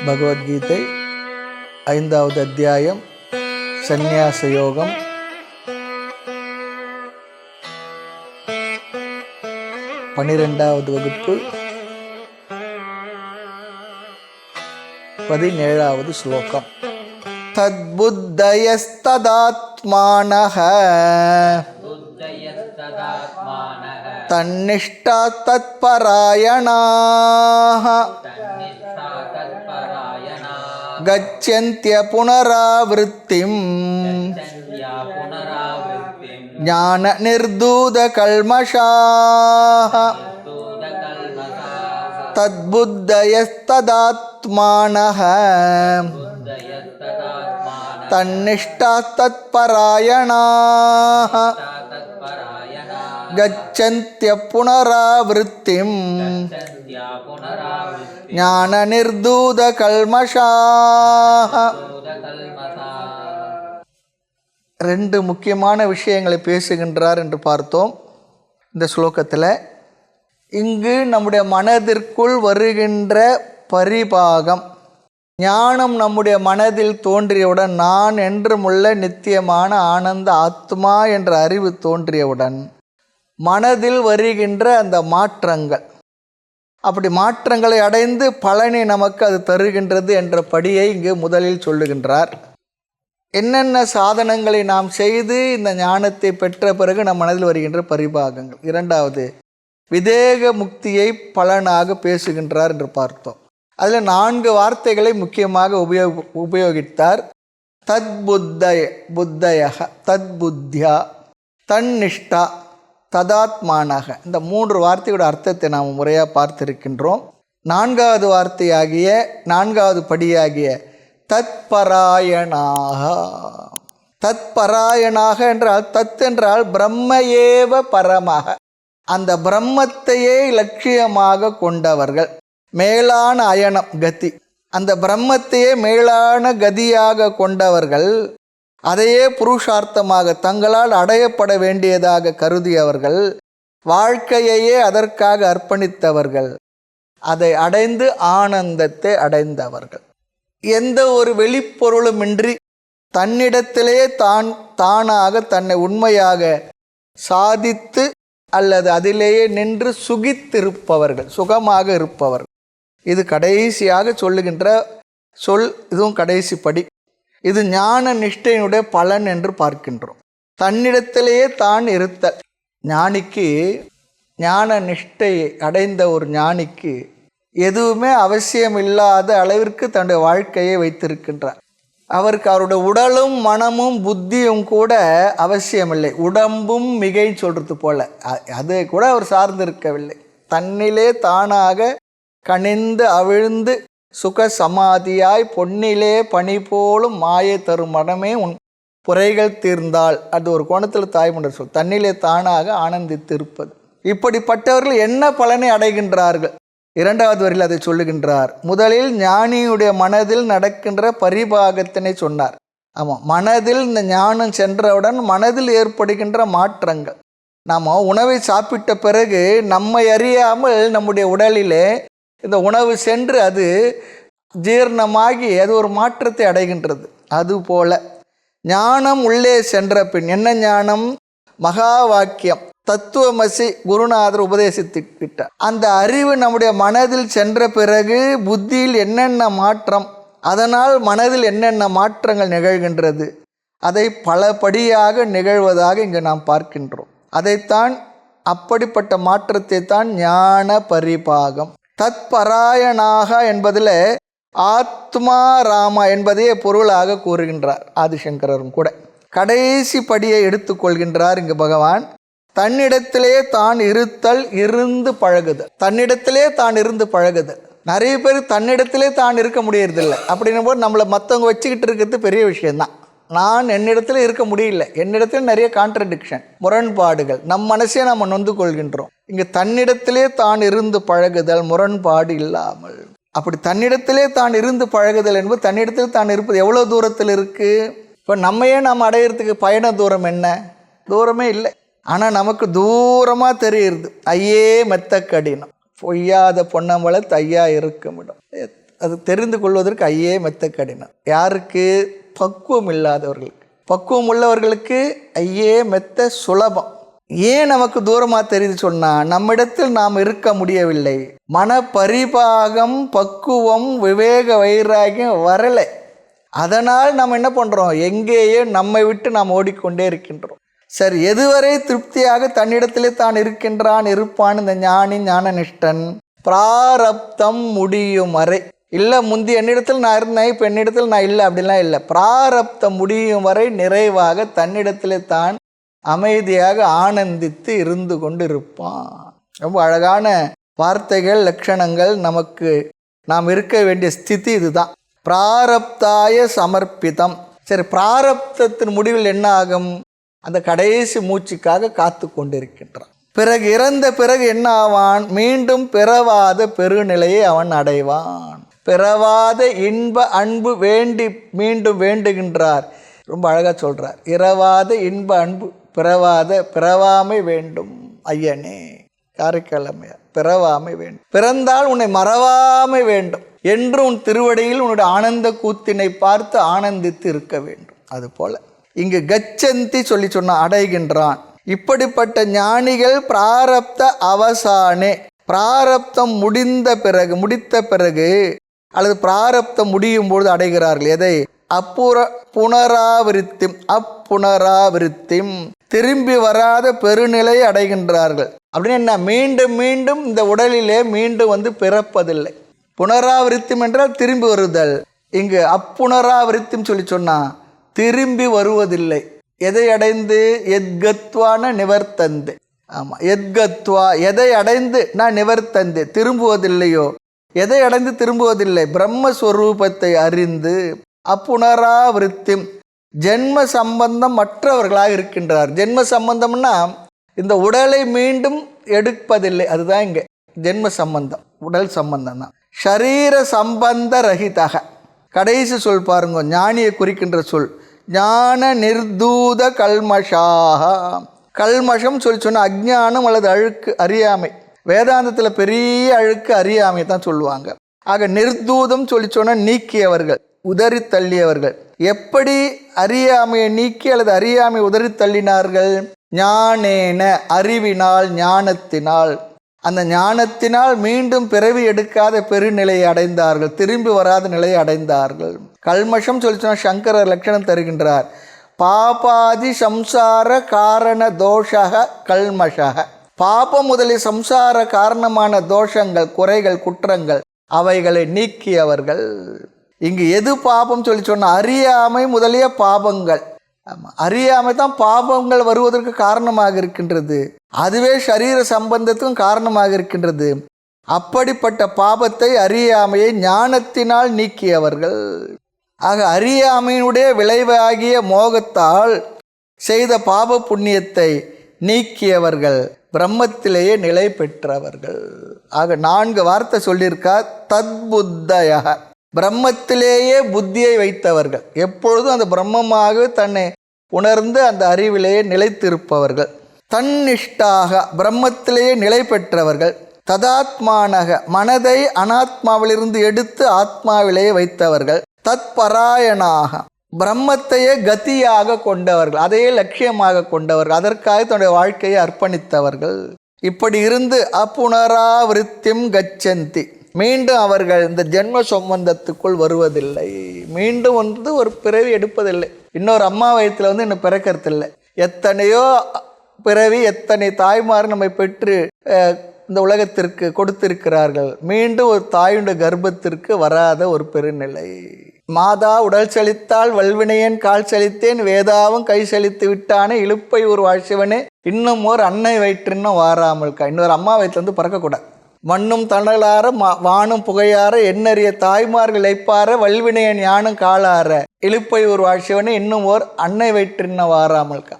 பகவத்கீதை 5வது அத்தியாயம் சந்நியாச யோகம். பன்னிரெண்டாவது வகுப்பு 17வது ஸ்லோகம். தத்புத்தயஸ்ததாத்மானஹ தன்னிஷ்டா தத்பராயணாஹ கச்சந்த்ய புனராவிருத்திம் ஞான நிர்தூத கல்மஷாஹ தத்புத்தயஸ்ததாத்மானஹ தன்னிஷ்டா தத்பராயணாஹ கச்சந்த்ய புனராவிருத்திம் ஞான நிர்தூத கல்மஷாஹ. ரெண்டு முக்கியமான விஷயங்களை பேசுகின்றார் என்று பார்த்தோம் இந்த ஸ்லோகத்தில். இங்கு நம்முடைய மனதிற்குள் வருகின்ற பரிபாகம், ஞானம் நம்முடைய மனதில் தோன்றியவுடன், நான் என்றுமுள்ள நித்தியமான ஆனந்த ஆத்மா என்ற அறிவு தோன்றியவுடன் மனதில் வருகின்ற அந்த மாற்றங்கள், அப்படி மாற்றங்களை அடைந்து பலனை நமக்கு அது தருகின்றது என்ற படியை இங்கு முதலில் சொல்லுகின்றார். என்னென்ன சாதனங்களை நாம் செய்து இந்த ஞானத்தை பெற்ற பிறகு நம் மனதில் வருகின்ற பரிபாகங்கள். இரண்டாவது, விதேக முக்தியை பலனாக பேசுகின்றார் என்று பார்த்தோம். அதில் 4 வார்த்தைகளை முக்கியமாக உபயோகித்தார். புத்தயக, புத்தியா, தன்னிஷ்டா, ததாத்மானக. இந்த 3 வார்த்தையோட அர்த்தத்தை நாம் முறையாக பார்த்திருக்கின்றோம். 4வது வார்த்தையாகிய, 4வது படியாகிய தத்பராயணாக. தத்பராயணாக என்றால், தத் என்றால் பிரம்ம ஏவ பரமாக, அந்த பிரம்மத்தையே லட்சியமாக கொண்டவர்கள். மேலான அயனம் கதி, அந்த பிரம்மத்தையே மேலான கதியாக கொண்டவர்கள், அதையே புருஷார்த்தமாக தங்களால் அடையப்பட வேண்டியதாக கருதியவர்கள், வாழ்க்கையையே அதற்காக அர்ப்பணித்தவர்கள், அதை அடைந்து ஆனந்தத்தை அடைந்தவர்கள். எந்த ஒரு வெளிப்பொருளுமின்றி தன்னிடத்திலே தானாக தன்னை உண்மையாக சாதித்து அல்லது அதிலேயே நின்று சுகித்திருப்பவர்கள், சுகமாக இருப்பவர்கள். இது கடைசியாக சொல்லுகின்ற சொல். இதுவும் கடைசி படி. இது ஞான நிஷ்டையினுடைய பலன் என்று பார்க்கின்றோம். தன்னிடத்திலேயே தான் இருத்தல். ஞானிக்கு, ஞான நிஷ்டை அடைந்த ஒரு ஞானிக்கு எதுவுமே அவசியம் இல்லாத அளவிற்கு தன்னுடைய வாழ்க்கையை வைத்திருக்கின்றார். அவருக்கு அவருடைய உடலும் மனமும் புத்தியும் கூட அவசியமில்லை. உடம்பும் மிகை சொல்கிறது போல அது கூட அவர் சார்ந்திருக்கவில்லை. தன்னிலே தானாக கனிந்து அவிழ்ந்து சுக சமாதியாய் பொன்னிலே பனி போலும் மாயை தரும் மனமே உன் புரைகள் தீர்ந்தால், அது ஒரு கோணத்தில் தாய்மன்ற சொல். தன்னிலே தானாக ஆனந்தித்து இருப்பது. இப்படிப்பட்டவர்கள் என்ன பலனை அடைகின்றார்கள்? 2வது வரியில் அதை சொல்லுகின்றார். முதலில் ஞானியுடைய மனதில் நடக்கின்ற பரிபாகத்தினை சொன்னார். ஆமாம், மனதில் இந்த ஞானம் சென்றவுடன் மனதில் ஏற்படுகின்ற மாற்றங்கள். நாம் உணவை சாப்பிட்ட பிறகு நம்மை அறியாமல் நம்முடைய உடலிலே இந்த உணவு சென்று அது ஜீரணமாகி அது ஒரு மாற்றத்தை அடைகின்றது. அதுபோல ஞானம் உள்ளே சென்ற பின் என்ன ஞானம்? மகா வாக்கியம், தத்துவமசி குருநாதர் உபதேசித்துக்கிட்டார். அந்த அறிவு நம்முடைய மனதில் சென்ற பிறகு புத்தியில் என்னென்ன மாற்றம், அதனால் மனதில் என்னென்ன மாற்றங்கள் நிகழ்கின்றது, அதை பலபடியாக நிகழ்வதாக இங்கு நாம் பார்க்கின்றோம். அதைத்தான், அப்படிப்பட்ட மாற்றத்தை தான் ஞான பரிபாகம். தத்பராயணாக என்பதில் ஆத்மா ராமா என்பதையே பொருளாக கூறுகின்றார் ஆதிசங்கரரும் கூட. கடைசி படியை எடுத்துக்கொள்கின்றார் இங்கு பகவான். தன்னிடத்திலே தான் இருத்தல், இருந்து பழகுதல். தன்னிடத்திலே தான் இருந்து பழகுதல். நிறைய பேர் தன்னிடத்திலே தான் இருக்க முடியறதில்லை. அப்படின்னும் போது நம்மளை மற்றவங்க வச்சுக்கிட்டு இருக்கிறது பெரிய விஷயந்தான். நான் என்னிடத்தில் இருக்க முடியல, என்னிடத்தில் நிறைய கான்ட்ரடிக்ஷன், முரண்பாடுகள், நம் மனசே நம்ம நொந்து கொள்கின்றோம். இங்கே தன்னிடத்திலே தான் இருந்து பழகுதல், முரண்பாடு இல்லாமல். அப்படி தன்னிடத்திலே தான் இருந்து பழகுதல் என்பது, தன்னிடத்தில் தான் இருப்பது எவ்வளோ தூரத்தில் இருக்குது? இப்போ நம்மையே நாம் அடையிறதுக்கு பயண தூரம் என்ன? தூரமே இல்லை. ஆனால் நமக்கு தூரமாக தெரியுது. ஐயே மெத்த கடினம், பொய்யாத பொன்னம்பள தையா இருக்குமிடம். அது தெரிந்து கொள்வதற்கு ஐயே மெத்த கடினம். யாருக்கு? பக்குவம் இல்லாதவர்களுக்கு. பக்குவம் உள்ளவர்களுக்கு ஐயே மெத்த சுலபம். ஏன் நமக்கு தூரமாக தெரியுது சொன்னால், நம்மிடத்தில் நாம் இருக்க முடியவில்லை. மன பரிபாகம், பக்குவம், விவேக வைராகியம் வரலை. அதனால் நாம் என்ன பண்ணுறோம்? எங்கேயோ நம்மை விட்டு நாம் ஓடிக்கொண்டே இருக்கின்றோம். சரி, எதுவரை திருப்தியாக தன்னிடத்திலே தான் இருப்பான் இந்த ஞானி ஞானநிஷ்டன்? பிராரப்தம் முடியும் வரை. இல்லை முந்தி என்னிடத்தில் நான் இருந்தேன், இப்போ என்னிடத்தில் நான் இல்லை, அப்படிலாம் இல்லை. பிராரப்தம் முடியும் வரை நிறைவாக தன்னிடத்திலே தான் அமைதியாக ஆனந்தித்து இருந்து கொண்டு இருப்பான். ரொம்ப அழகான வார்த்தைகள், லட்சணங்கள். நமக்கு நாம் இருக்க வேண்டிய ஸ்திதி இதுதான். பிராரப்தாய சமர்ப்பிதம். சரி, பிராரப்தத்தின் முடிவில் என்ன ஆகும்? அந்த கடைசி மூச்சுக்காக காத்து கொண்டிருக்கின்றான். பிறகு இறந்த பிறகு என்ன ஆவான்? மீண்டும் பிறவாத பெருநிலையை அவன் அடைவான். பிறவாத இன்ப அன்பு வேண்டி மீண்டும் வேண்டுகின்றார். ரொம்ப அழகாக சொல்கிறார். இரவாத இன்ப அன்பு பிறவாமை வேண்டும் ஐயனே. காரைக்காலமையார், பிறவாமை வேண்டும். பிறந்தால் உன்னை மறவாமை வேண்டும் என்று உன் திருவடியில் உன்னுடைய ஆனந்த கூத்தினை பார்த்து ஆனந்தித்து இருக்க வேண்டும். அதுபோல இங்கு கச்சந்தி சொல்லி சொன்ன அடைகின்றான். இப்படிப்பட்ட ஞானிகள் பிராரப்த அவசானே, பிராரப்தம் முடித்த பிறகு அல்லது பிராரப்தம் முடியும் பொழுது அடைகிறார்கள். எதை? அப்புனராவிருத்திம், திரும்பி வராத பெருநிலை அடைகின்றார்கள். அப்படின்னு என்ன? மீண்டும் மீண்டும் இந்த உடலிலே மீண்டும் பிறப்பதில்லை. புனராவிருத்திம் என்றால் திரும்பி வருதல். இங்கு அப்புனராவிருத்திம் சொல்லி சொன்னா திரும்பி வருவதில்லை. எதை அடைந்து? எத்கத்வான நிவர்த்தந்து. ஆமாம், எத்கத்வா, எதை அடைந்து நான் நிவர்த்தந்து திரும்புவதில்லையோ, எதை அடைந்து திரும்புவதில்லை? பிரம்மஸ்வரூபத்தை அறிந்து அப்புனராவிருத்திம், ஜென்ம சம்பந்தம் மற்றவர்களாக இருக்கின்றார். ஜென்ம சம்பந்தம்னா இந்த உடலை மீண்டும் எடுப்பதில்லை. அதுதான் இங்கே ஜென்ம சம்பந்தம், உடல் சம்பந்தம் தான். ஷரீர சம்பந்த ரஹிதக. கடைசி சொல் பாருங்க, ஞானியை குறிக்கின்ற சொல். ஞான நிர்தூத கல்மஷாக. கல்மஷம் சொல்லி சொன்ன அஜ்ஞானம் அல்லது அழுக்கு, அறியாமை. வேதாந்தத்தில் பெரிய அழுக்கு அறியாமை தான் சொல்லுவாங்க. ஆக நிர்தூதம் சொல்லி சொன்ன நீக்கியவர்கள், உதறி தள்ளியவர்கள். எப்படி அறியாமையை நீக்கி அல்லது அறியாமை உதறி தள்ளினார்கள்? ஞானேன, அறிவினால், ஞானத்தினால். அந்த ஞானத்தினால் மீண்டும் பிறவி எடுக்காத பெருநிலையை அடைந்தார்கள், திரும்பி வராத நிலையை அடைந்தார்கள். கல்மஷம் சொல்லி சொன்னால் சங்கரர் லட்சணம் தருகின்றார். பாபாதி சம்சார காரண தோஷக கல்மஷக. பாபம் முதலிய சம்சார காரணமான தோஷங்கள், குறைகள், குற்றங்கள், அவைகளை நீக்கியவர்கள். இங்கு எது பாபம் சொல்லி சொன்னால் அறியாமை முதலிய பாபங்கள். ஆமாம், அறியாமை தான் பாபங்கள் வருவதற்கு காரணமாக இருக்கின்றது. அதுவே சரீர சம்பந்தத்துக்கும் காரணமாக இருக்கின்றது. அப்படிப்பட்ட பாபத்தை, அறியாமையை ஞானத்தினால் நீக்கியவர்கள். ஆக அறியாமையினுடைய விளைவாகிய மோகத்தால் செய்த பாப புண்ணியத்தை நீக்கியவர்கள், பிரம்மத்திலேயே நிலை பெற்றவர்கள். ஆக 4 வார்த்தை சொல்லியிருக்கார். தத்புத்தய, பிரம்மத்திலேயே புத்தியை வைத்தவர்கள், எப்பொழுதும் அந்த பிரம்மமாக தன்னை உணர்ந்து அந்த அறிவிலேயே நிலைத்திருப்பவர்கள். தன்னிஷ்டாக, பிரம்மத்திலேயே நிலை பெற்றவர்கள். ததாத்மானக, மனதை அனாத்மாவிலிருந்து எடுத்து ஆத்மாவிலேயே வைத்தவர்கள். தத்பராயணாக, பிரம்மத்தையே கதியாக கொண்டவர்கள், அதையே லட்சியமாக கொண்டவர்கள், அதற்காக தன்னுடைய வாழ்க்கையை அர்ப்பணித்தவர்கள். இப்படி இருந்து அப்புனராவிருத்திம் கச்சந்தி, மீண்டும் அவர்கள் இந்த ஜென்ம சம்பந்தத்துக்குள் வருவதில்லை. மீண்டும் ஒரு பிறவி எடுப்பதில்லை. இன்னொரு அம்மா வயிற்றில் இன்னும் பிறக்கிறதில்லை. எத்தனையோ பிறவி, எத்தனை தாய்மார் நம்மை பெற்று இந்த உலகத்திற்கு கொடுத்திருக்கிறார்கள். மீண்டும் ஒரு தாயுடைய கர்ப்பத்திற்கு வராத ஒரு பெருநிலை. மாதா உடல் செழித்தால் வல்வினையன் கால் செழித்தேன், வேதாவும் கை செழித்து விட்டானே, இழுப்பை ஒரு வாழ்ச்சிவனே, இன்னும் ஒரு அன்னை வயிற்றின்னும் வாராமல்கா. இன்னொரு அம்மா வயிற்றுலேருந்து பிறக்கக்கூடாது. மண்ணும் தணலார வானும் புகையார எண்ணறிய தாய்மார்கள் இழைப்பார, வல்வினையன் யானும் காலார, இழுப்பை ஒரு வாழ்ச்சிவனே, இன்னும் ஓர் அன்னை வயிற்றின்ன வாராமல்கா.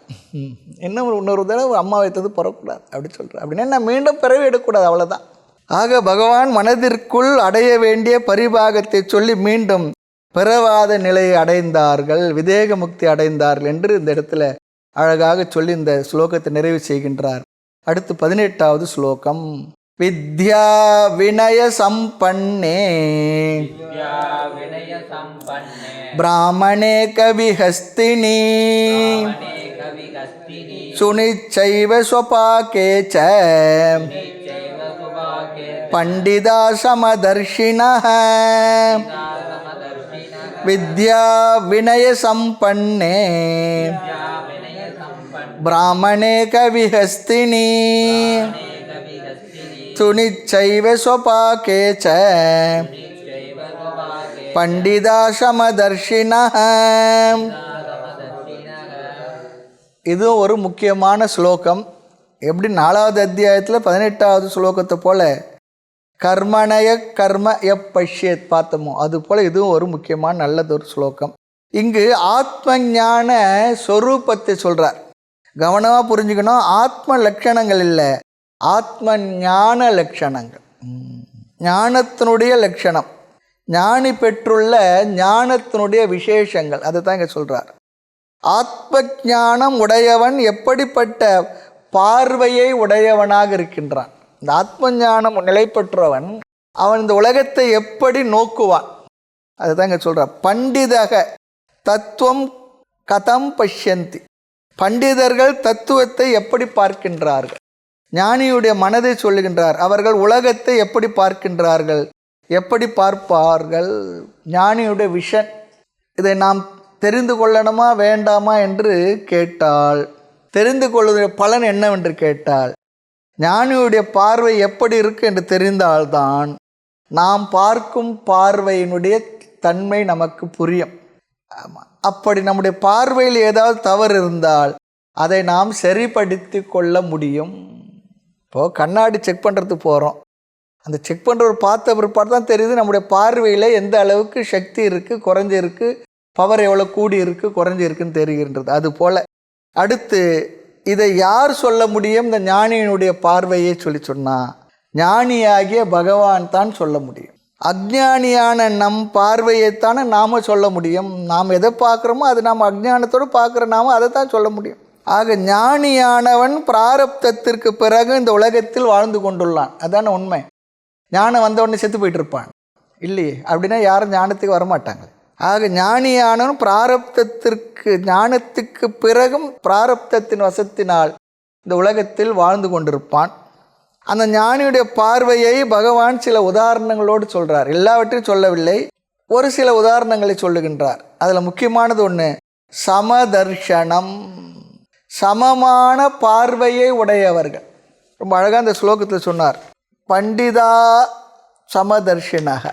இன்னொரு தடவை அம்மா வைத்தது பிறக்கூடாது அப்படி சொல்கிறேன். அப்படின்னா என்ன? மீண்டும் பிறவி எடுக்கக்கூடாது, அவ்வளோதான். ஆக பகவான் மனதிற்குள் அடைய வேண்டிய பரிபாகத்தை சொல்லி மீண்டும் பிறவாத நிலையை அடைந்தார்கள், விதேக முக்தி அடைந்தார்கள் என்று இந்த இடத்துல அழகாக சொல்லி இந்த ஸ்லோகத்தை நிறைவு செய்கின்றார். அடுத்து 18வது ஸ்லோகம். வித்யா வினய சம்பன்னே பிராமணே கவிஹஸ்தினி சுனிச்சைவ ஸ்வபாகே ச பண்டிதா சமதர்ஷினः வித்யா வினய சம்பன்னே பிராமணே கவிஹஸ்தினி சுனிச்சைவ ஸ்வபாகே ச பண்டிதா சமதர்ஷினः. இது ஒரு முக்கியமான ஸ்லோகம். எப்படி 4வது அத்தியாயத்தில் 18வது ஸ்லோகத்தை போல கர்மணய கர்ம எப்பஷ்யத் பார்த்தோமோ அதுபோல் இதுவும் ஒரு முக்கியமான நல்லதொரு ஸ்லோகம். இங்கு ஆத்ம ஞான ஸ்வரூபத்தை சொல்கிறார். கவனமாக புரிஞ்சுக்கணும். ஆத்ம லட்சணங்கள் இல்லை, ஆத்ம ஞான லட்சணங்கள், ஞானத்தினுடைய லட்சணம், ஞானி பெற்றுள்ள ஞானத்தினுடைய விசேஷங்கள், அதை தான் இங்கே சொல்கிறார். ஆத்ம ஞானம் உடையவன் எப்படிப்பட்ட பார்வையை உடையவனாக இருக்கின்றான். இந்த ஆத்ம ஞானம் நிலை பெற்றவன் அவன் இந்த உலகத்தை எப்படி நோக்குவான், அதை தான் இங்கே சொல்கிறார். பண்டிதக தத்துவம் கதம் பஷ்யந்தி. பண்டிதர்கள் தத்துவத்தை எப்படி பார்க்கின்றார்கள், ஞானியுடைய மனதை சொல்லுகின்றார். அவர்கள் உலகத்தை எப்படி பார்க்கின்றார்கள், எப்படி பார்ப்பார்கள், ஞானியுடைய விஷன். இதை நாம் தெரிந்து கொள்ளணுமா வேண்டாமா என்று கேட்டால், தெரிந்து கொள்வதற்கு பலன் என்னவென்று கேட்டால், ஞானியுடைய பார்வை எப்படி இருக்கு என்று தெரிந்தால்தான் நாம் பார்க்கும் பார்வையினுடைய தன்மை நமக்கு புரியும். ஆமாம், அப்படி நம்முடைய பார்வையில் ஏதாவது தவறு இருந்தால் அதை நாம் சரிப்படுத்தி கொள்ள முடியும். இப்போது கண்ணாடி செக் பண்ணுறதுக்கு போகிறோம். அந்த செக் பண்ணுறவர் பார்த்த பிற்பாடு தான் தெரியுது நம்முடைய பார்வையில் எந்த அளவுக்கு சக்தி இருக்குது, குறைஞ்சிருக்கு, பவர் எவ்வளோ கூடி இருக்குது, குறைஞ்சிருக்குன்னு தெரிகின்றது. அதுபோல் அடுத்து இதை யார் சொல்ல முடியும்? இந்த ஞானியினுடைய பார்வையை சொன்னால் ஞானியாகிய பகவான் தான் சொல்ல முடியும். அஜ்ஞானியான நம் பார்வையைத்தானே நாம் சொல்ல முடியும். நாம் எதை பார்க்குறோமோ அது நாம் அஜ்ஞானத்தோடு பார்க்குற நாம அதை தான் சொல்ல முடியும். ஆக ஞானியானவன் பிராரப்தத்திற்கு பிறகு இந்த உலகத்தில் வாழ்ந்து கொண்டுள்ளான். அதான உண்மை. ஞானம் வந்தவுடனே செத்து போயிட்டு இருப்பான் இல்லையே, அப்படின்னா யாரும் ஞானத்துக்கு வரமாட்டாங்க. ஆக ஞானியானவன் பிராரப்தத்திற்கு ஞானத்துக்கு பிறகும் பிராரப்தத்தின் வசத்தினால் இந்த உலகத்தில் வாழ்ந்து கொண்டிருப்பான். அந்த ஞானியுடைய பார்வையை பகவான் சில உதாரணங்களோடு சொல்கிறார். எல்லாவற்றையும் சொல்லவில்லை, ஒரு சில உதாரணங்களை சொல்லுகின்றார். அதில் முக்கியமானது ஒன்று, சமதர்ஷனம். சமமான பார்வையை உடையவர்கள். ரொம்ப அழகாக அந்த ஸ்லோகத்தில் சொன்னார். பண்டிதா சமதர்ஷினக,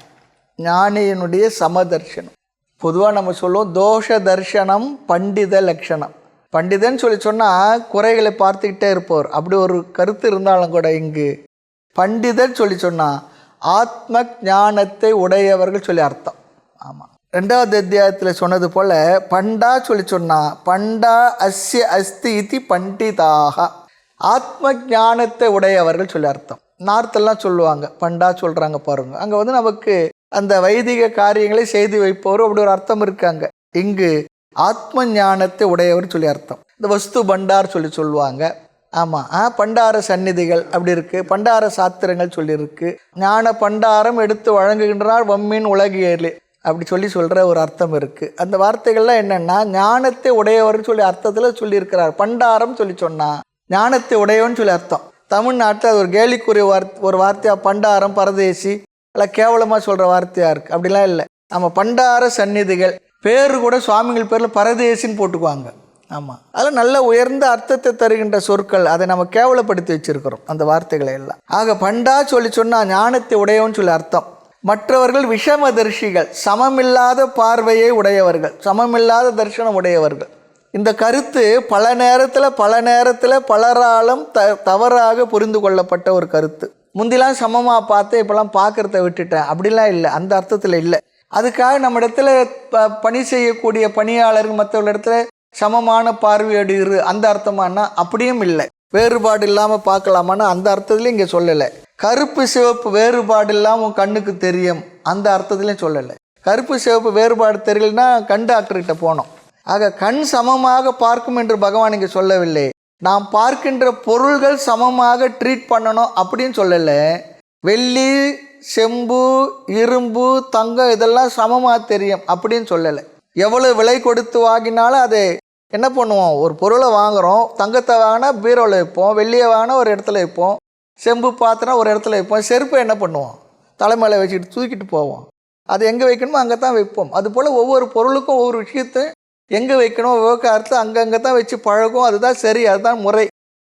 ஞானியினுடைய சமதர்ஷனம். பொதுவாக நம்ம சொல்லுவோம் தோஷ தர்ஷனம் பண்டித லட்சணம். பண்டிதன்னு சொன்னால் குறைகளை பார்த்துக்கிட்டே இருப்பவர், அப்படி ஒரு கருத்து இருந்தாலும் கூட இங்கு பண்டிதன் சொன்னால் ஆத்ம ஞானத்தை உடையவர்கள் சொல்லி அர்த்தம். ஆமாம், 2வது அத்தியாயத்தில் சொன்னது போல் பண்டா சொன்னால் பண்டா அஸ்ய அஸ்தி இதி பண்டிதாக, ஆத்ம ஞானத்தை உடையவர்கள் சொல்லி அர்த்தம். நார்த்தெல்லாம் சொல்லுவாங்க, பண்டா சொல்கிறாங்க பாருங்கள். அங்கே நமக்கு அந்த வைதிக காரியங்களை செய்து வைப்பவர் அப்படி ஒரு அர்த்தம் இருக்காங்க. இங்கு ஆத்ம ஞானத்தை உடையவர் சொல்லி அர்த்தம். இந்த வஸ்து பண்டார் சொல்லுவாங்க. ஆமாம், பண்டார சந்நிதிகள் அப்படி இருக்குது, பண்டார சாத்திரங்கள் சொல்லியிருக்கு. ஞான பண்டாரம் எடுத்து வழங்குகின்றார் வம்மின் உலகியலே அப்படி சொல்கிற ஒரு அர்த்தம் இருக்குது. அந்த வார்த்தைகள்லாம் என்னென்னா ஞானத்தை உடையவர் சொல்லி அர்த்தத்தில் சொல்லியிருக்கிறார். பண்டாரம் சொன்னால் ஞானத்தை உடையவன் சொல்லி அர்த்தம். தமிழ்நாட்டில் அது ஒரு கேலிக்குரிய ஒரு வார்த்தையாக பண்டாரம் பரதேசி இல்லை கேவலமாக சொல்கிற வார்த்தையாக இருக்குது. அப்படிலாம் இல்லை. நம்ம பண்டார சந்நிதிகள் பேர் கூட சுவாமிகள் பேரில் பரதேசின்னு போட்டுக்குவாங்க. ஆமாம், அதில் நல்ல உயர்ந்த அர்த்தத்தை தருகின்ற சொற்கள். அதை நம்ம கேவலப்படுத்தி வச்சுருக்கிறோம் அந்த வார்த்தைகளை எல்லாம். ஆக பண்டா சொன்னால் ஞானத்தை உடையவன் சொல்லி அர்த்தம். மற்றவர்கள் விஷமதர்ஷிகள், சமமில்லாத பார்வையை உடையவர்கள், சமமில்லாத தரிசனம் உடையவர்கள். இந்த கருத்து பல நேரத்தில் பலராலும் தவறாக புரிந்து கொள்ளப்பட்ட ஒரு கருத்து. முந்திலாம் சமமாக பார்த்தேன், இப்போலாம் பார்க்குறத விட்டுட்டேன், அப்படிலாம் இல்லை, அந்த அர்த்தத்தில் இல்லை. அதுக்காக நம்ம இடத்துல பணி செய்யக்கூடிய பணியாளர்கள் மற்றவர்களிடத்துல சமமான பார்வையோடு இரு அந்த அர்த்தமானா அப்படியும் இல்லை. வேறுபாடு இல்லாமல் பார்க்கலாமான்னா அந்த அர்த்தத்துலையும் இங்கே சொல்லலை. கருப்பு சிவப்பு வேறுபாடு இல்லாமல் உன் கண்ணுக்கு தெரியும் அந்த அர்த்தத்துலையும் சொல்லலை. கருப்பு சிவப்பு வேறுபாடு தெரியலன்னா கண் டாக்டர்கிட்ட போனோம். ஆக கண் சமமாக பார்க்கும் என்று பகவான் இங்கே சொல்லவில்லை. நாம் பார்க்கின்ற பொருள்கள் சமமாக ட்ரீட் பண்ணணும் அப்படின்னு சொல்லலை. வெள்ளி, செம்பு, இரும்பு, தங்கம் இதெல்லாம் சமமாக தெரியும் அப்படின்னு சொல்லலை. எவ்வளோ விலை கொடுத்து வாங்கினாலும் அதை என்ன பண்ணுவோம், ஒரு பொருளை வாங்குகிறோம், தங்கத்தை வாங்கினா பீரோவில் வைப்போம், வெள்ளியை வாங்கினா ஒரு இடத்துல வைப்போம், செம்பு பாத்திரம் ஒரு இடத்துல வைப்போம், செருப்பை என்ன பண்ணுவோம் தலைமையில் வச்சுக்கிட்டு தூக்கிட்டு போவோம். அது எங்கே வைக்கணுமோ அங்கே தான் வைப்போம். அதுபோல் ஒவ்வொரு பொருளுக்கும் ஒவ்வொரு விஷயத்தையும் எங்கே வைக்கணும் விவகாரத்தை அங்கங்கே தான் வச்சு பழகும். அதுதான் சரி, அதுதான் முறை.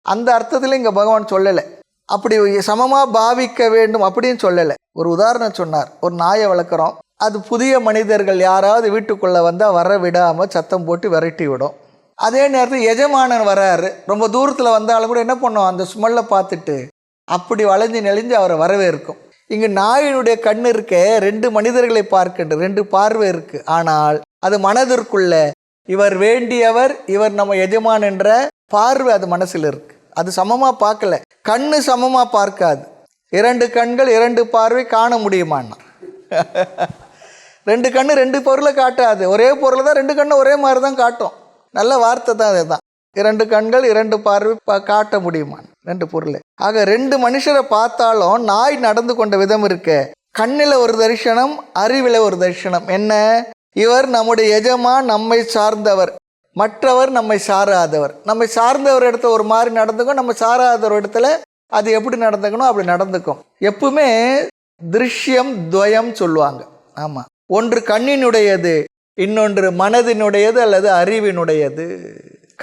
அந்த அர்த்தத்தில் இங்கே பகவான் சொல்லலை. அப்படி சமமாக பாவிக்க வேண்டும் அப்படின்னு சொல்லலை. ஒரு உதாரணம் சொன்னார். ஒரு நாயை வளர்க்குறோம், அது புதிய மனிதர்கள் யாராவது வீட்டுக்குள்ளே வந்தால் வர விடாமல் சத்தம் போட்டு விரட்டி விடும். அதே நேரத்தில் எஜமானன் வராரு, ரொம்ப தூரத்தில் வந்தாலும் கூட என்ன பண்ணுவோம், அந்த ஸ்மெல்லை பார்த்துட்டு அப்படி வளைஞ்சு நெளிஞ்சு அவரை வரவேற்கும். இங்கு நாயினுடைய கண் இருக்க 2 மனிதர்களை பார்க்கின்ற 2 பார்வை இருக்குது. ஆனால் அது மனதிற்குள்ள இவர் வேண்டியவர், இவர் நம்ம எஜமான் என்ற பார்வை அது மனசில் இருக்குது. அது சமமாக பார்க்கல. கண்ணு சமமாக பார்க்காது. 2 கண்கள் 2 பார்வை காண முடியுமான்னா 2 கண்ணு 2 பொருளை காட்டாது. ஒரே பொருளை தான் 2 கண்ணு ஒரே மாதிரி தான் காட்டும். நல்ல வார்த்தை தான் அதுதான். 2 கண்கள் 2 பார்வை காட்ட முடியுமா 2 பொருளை. ஆக 2 மனுஷரை பார்த்தாலும் நாய் நடந்து கொண்ட விதம் இருக்கு. கண்ணில் ஒரு தரிசனம், அறிவில் ஒரு தரிசனம். என்ன, இவர் நம்முடைய எஜமான், நம்மை சார்ந்தவர், மற்றவர் நம்மை சாராதவர். நம்மை சார்ந்தவர் இடத்துல ஒரு மாதிரி நடந்துக்கும், நம்ம சாராதவர் இடத்துல அது எப்படி நடந்துக்கணும் அப்படி நடந்துக்கும். எப்பவுமே திருஷ்யம் துவயம் சொல்லுவாங்க. ஆமாம், ஒன்று கண்ணினுடையது, இன்னொன்று மனதினுடையது அல்லது அறிவினுடையது.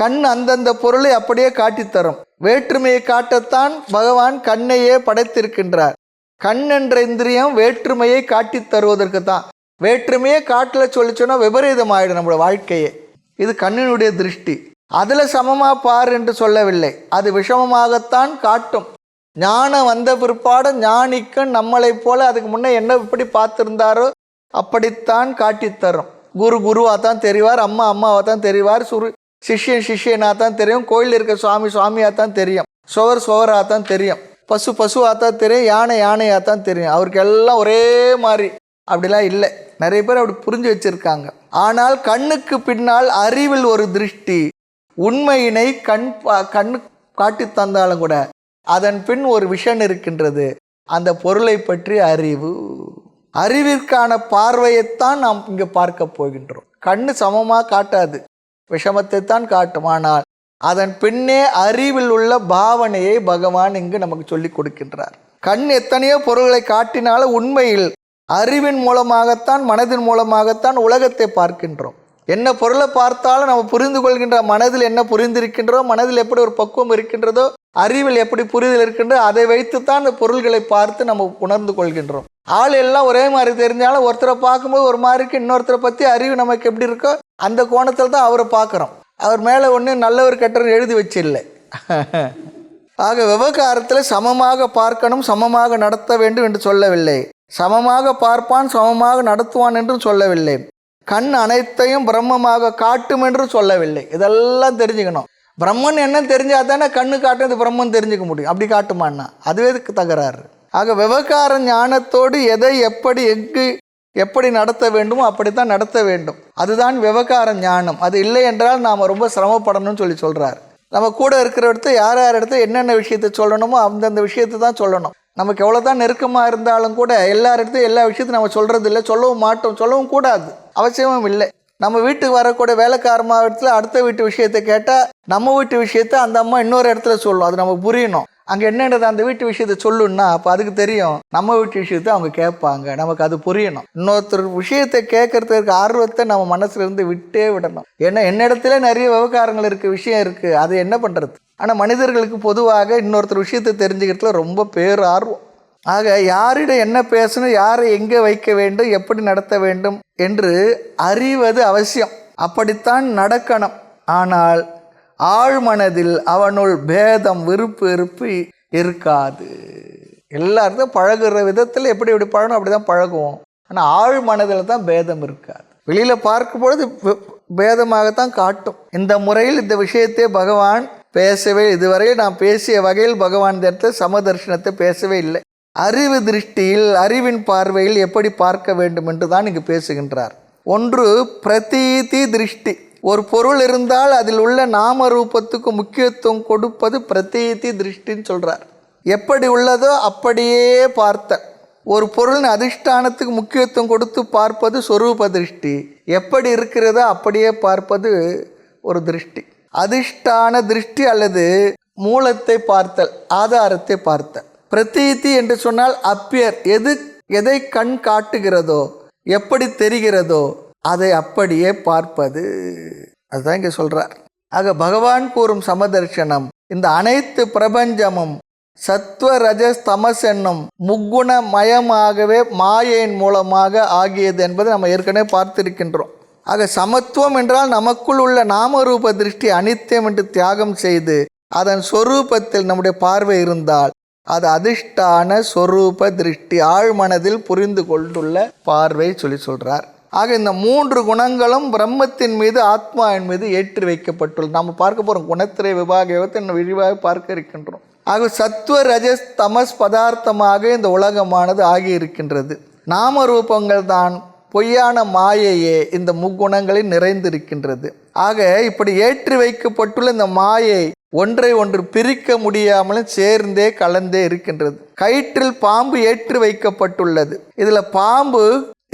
கண் அந்தந்த பொருளை அப்படியே காட்டித்தரும். வேற்றுமையை காட்டத்தான் பகவான் கண்ணையே படைத்திருக்கின்றார். கண் என்ற இந்திரியம் வேற்றுமையை காட்டித் தருவதற்கு தான். வேற்றுமையை காட்டல சொல்லிச்சோன்னா விபரீதம் ஆகிடும் நம்மளோட வாழ்க்கையே. இது கண்ணினுடைய திருஷ்டி. அதில் சமமாக பார் என்று சொல்லவில்லை, அது விஷமமாகத்தான் காட்டும். ஞானம் வந்த பிற்பாடு ஞானிக்கும் நம்மளைப் போல அதுக்கு முன்னே என்ன இப்படி பார்த்துருந்தாரோ அப்படித்தான் காட்டித்தரும். குரு குருவாக தான் தெரிவார், அம்மா அம்மாவாக தான் தெரிவார், சிஷ்யன் சிஷ்யனாக தான் தெரியும், கோயிலில் இருக்க சுவாமி சுவாமியாக தான் தெரியும், சுவராக தான் தெரியும், பசு பசுவாக தான் தெரியும், யானை யானையாக தான் தெரியும். அவருக்கு எல்லாம் ஒரே மாதிரி அப்படிலாம் இல்லை. நிறைய பேர் அப்படி புரிஞ்சு வச்சுருக்காங்க. ஆனால் கண்ணுக்கு பின்னால் அறிவில் ஒரு திருஷ்டி. உண்மையினை கண்ணு காட்டி தந்தாலும் கூட அதன் பின் ஒரு விஷன் இருக்கின்றது, அந்த பொருளை பற்றி அறிவு. அறிவிற்கான பார்வையைத்தான் நாம் இங்கே பார்க்க போகின்றோம். கண்ணு சமமாக காட்டாது, விஷமத்தை தான் காட்டும். ஆனால் அதன் பின்னே அறிவில் உள்ள பாவனையை பகவான் இங்கு நமக்கு சொல்லி கொடுக்கின்றார். கண் எத்தனையோ பொருள்களை காட்டினாலும் உண்மையில் அறிவின் மூலமாகத்தான், மனதின் மூலமாகத்தான் உலகத்தை பார்க்கின்றோம். என்ன பொருளை பார்த்தாலும் நம்ம புரிந்து கொள்கின்ற, மனதில் என்ன புரிந்திருக்கின்றதோ, மனதில் எப்படி ஒரு பக்குவம் இருக்கின்றதோ, அறிவில் எப்படி புரிதல் இருக்கின்றதோ அதை வைத்துத்தான் அந்த பொருள்களை பார்த்து நம்ம உணர்ந்து கொள்கின்றோம். ஆள் எல்லாம் ஒரே மாதிரி தெரிஞ்சாலும் ஒருத்தரை பார்க்கும்போது ஒரு மாதிரி இருக்கு, இன்னொருத்தரை பற்றி அறிவு நமக்கு எப்படி இருக்கோ அந்த கோணத்தில் தான் அவரை பார்க்குறோம். அவர் மேலே ஒன்று நல்லவர் கெட்டவர் எழுதி வச்சு இல்லை. ஆக விவகாரத்தில் சமமாக பார்க்கணும், சமமாக நடத்த வேண்டும் என்று சொல்லவில்லை. சமமாக பார்ப்பான், சமமாக நடத்துவான் என்றும் சொல்லவில்லை. கண் அனைத்தையும் பிரம்மமாக காட்டும் என்றும் சொல்லவில்லை. இதெல்லாம் தெரிஞ்சுக்கணும். பிரம்மன் என்ன தெரிஞ்சால் தானே கண்ணு காட்டுறது பிரம்மன் தெரிஞ்சுக்க முடியும். அப்படி காட்டுமான்னா அதுவே தகராறு. ஆக விவகார ஞானத்தோடு எதை எப்படி எங்கு எப்படி நடத்த வேண்டுமோ அப்படித்தான் நடத்த வேண்டும். அதுதான் விவகார ஞானம். அது இல்லை என்றால் நாம் ரொம்ப சிரமப்படணும்னு சொல்கிறார். நம்ம கூட இருக்கிற இடத்த யார் இடத்த என்னென்ன விஷயத்தை சொல்லணுமோ அந்தந்த விஷயத்தை தான் சொல்லணும். நமக்கு எவ்வளோ தான் நெருக்கமாக இருந்தாலும் கூட எல்லாரிடத்தையும் எல்லா விஷயத்தையும் நம்ம சொல்கிறது இல்லை, சொல்லவும் மாட்டோம், சொல்லவும் கூடாது, அவசியமும் இல்லை. நம்ம வீட்டுக்கு வரக்கூடிய வேலைக்காரமாக இடத்துல அடுத்த வீட்டு விஷயத்தை கேட்டால் நம்ம வீட்டு விஷயத்தை அந்த அம்மா இன்னொரு இடத்துல சொல்லும். அது நமக்கு புரியணும். அங்கே என்னென்னது அந்த வீட்டு விஷயத்தை சொல்லுன்னா அப்போ அதுக்கு தெரியும் நம்ம வீட்டு விஷயத்தை அவங்க கேட்பாங்க, நமக்கு அது புரியணும். இன்னொருத்தர் விஷயத்தை கேட்கறதுக்கு ஆர்வத்தை நம்ம மனசுலேருந்து விட்டே விடணும். ஏன்னா என்னிடத்துல நிறைய விவகாரங்கள் இருக்குது, விஷயம் இருக்குது, அது என்ன பண்ணுறது. ஆனால் மனிதர்களுக்கு பொதுவாக இன்னொருத்தர் விஷயத்தை தெரிஞ்சுக்கிறதுல ரொம்ப பேர் ஆர்வம். ஆக யாரிடம் என்ன பேசணும், யாரை எங்கே வைக்க வேண்டும், எப்படி நடத்த வேண்டும் என்று அறிவது அவசியம். அப்படித்தான் நடக்கணும். ஆனால் ஆழ்மனதில் அவனுள் பேதம் விருப்பு வெறுப்பு இருக்காது. எல்லாருக்கும் பழகுற விதத்தில் எப்படி பழகணும் அப்படி தான் பழகுவோம். ஆனால் ஆழ்மனதில் தான் பேதம் இருக்காது. வெளியில் பார்க்கும்பொழுது பேதமாகத்தான் காட்டும். இந்த முறையில் இந்த விஷயத்தை பகவான் பேசவே, இதுவரையில் நாம் பேசிய வகையில் பகவான் இந்த இடத்துல சமதர்ஷனத்தை பேசவே இல்லை. அறிவு திருஷ்டியில், அறிவின் பார்வையில் எப்படி பார்க்க வேண்டும் என்று தான் இங்கு பேசுகின்றார். ஒன்று பிரதீதி திருஷ்டி. ஒரு பொருள் இருந்தால் அதில் உள்ள நாம ரூபத்துக்கு முக்கியத்துவம் கொடுப்பது பிரதீதி திருஷ்டின்னு சொல்கிறார். எப்படி உள்ளதோ அப்படியே பார்த்த ஒரு பொருளின் அதிஷ்டானத்துக்கு முக்கியத்துவம் கொடுத்து பார்ப்பது சொரூப திருஷ்டி. எப்படி இருக்கிறதோ அப்படியே பார்ப்பது ஒரு திருஷ்டி. அதிஷ்டான திருஷ்டி அல்லது மூலத்தை பார்த்தல், ஆதாரத்தை பார்த்தல். பிரதீதி என்று சொன்னால் அப்பியர், எதை கண் காட்டுகிறதோ, எப்படி தெரிகிறதோ அதை அப்படியே பார்ப்பது. அதுதான் இங்கே சொல்கிறார். ஆக பகவான் கூறும் சமதர்சனம் இந்த அனைத்து பிரபஞ்சமும் சத்வ ரஜஸ் தமஸ் என்னும் முக்குணமயமாகவே மாயையின் மூலமாக ஆகியது என்பதை நம்ம ஏற்கனவே பார்த்திருக்கின்றோம். ஆக சமத்துவம் என்றால் நமக்குள் உள்ள நாமரூப திருஷ்டி அனித்தியம் என்று தியாகம் செய்து அதன் சொரூபத்தில் நம்முடைய பார்வை இருந்தால் அது அதிஷ்டான சொரூப திருஷ்டி, ஆழ்மனதில் புரிந்து கொண்டுள்ள பார்வை சொல்லி சொல்கிறார். ஆக இந்த 3 குணங்களும் பிரம்மத்தின் மீது ஆத்மாவின் மீது ஏற்றி வைக்கப்பட்டுள்ளது. நாம் பார்க்க போகிறோம் குணத்திரை விபாக யோகத்தை விரிவாக பார்க்க இருக்கின்றோம். ஆக சத்வ ரஜஸ் தமஸ் பதார்த்தமாக இந்த உலகமானது ஆகியிருக்கின்றது. நாம ரூபங்கள் தான் பொய்யான மாயையே இந்த முக்குணங்களில் நிறைந்திருக்கின்றது. ஆக இப்படி ஏற்றி வைக்கப்பட்டுள்ள இந்த மாயை ஒன்றை ஒன்று பிரிக்க முடியாமலும் சேர்ந்தே கலந்தே இருக்கின்றது. கயிற்றில் பாம்பு ஏற்றி வைக்கப்பட்டுள்ளது. இதில் பாம்பு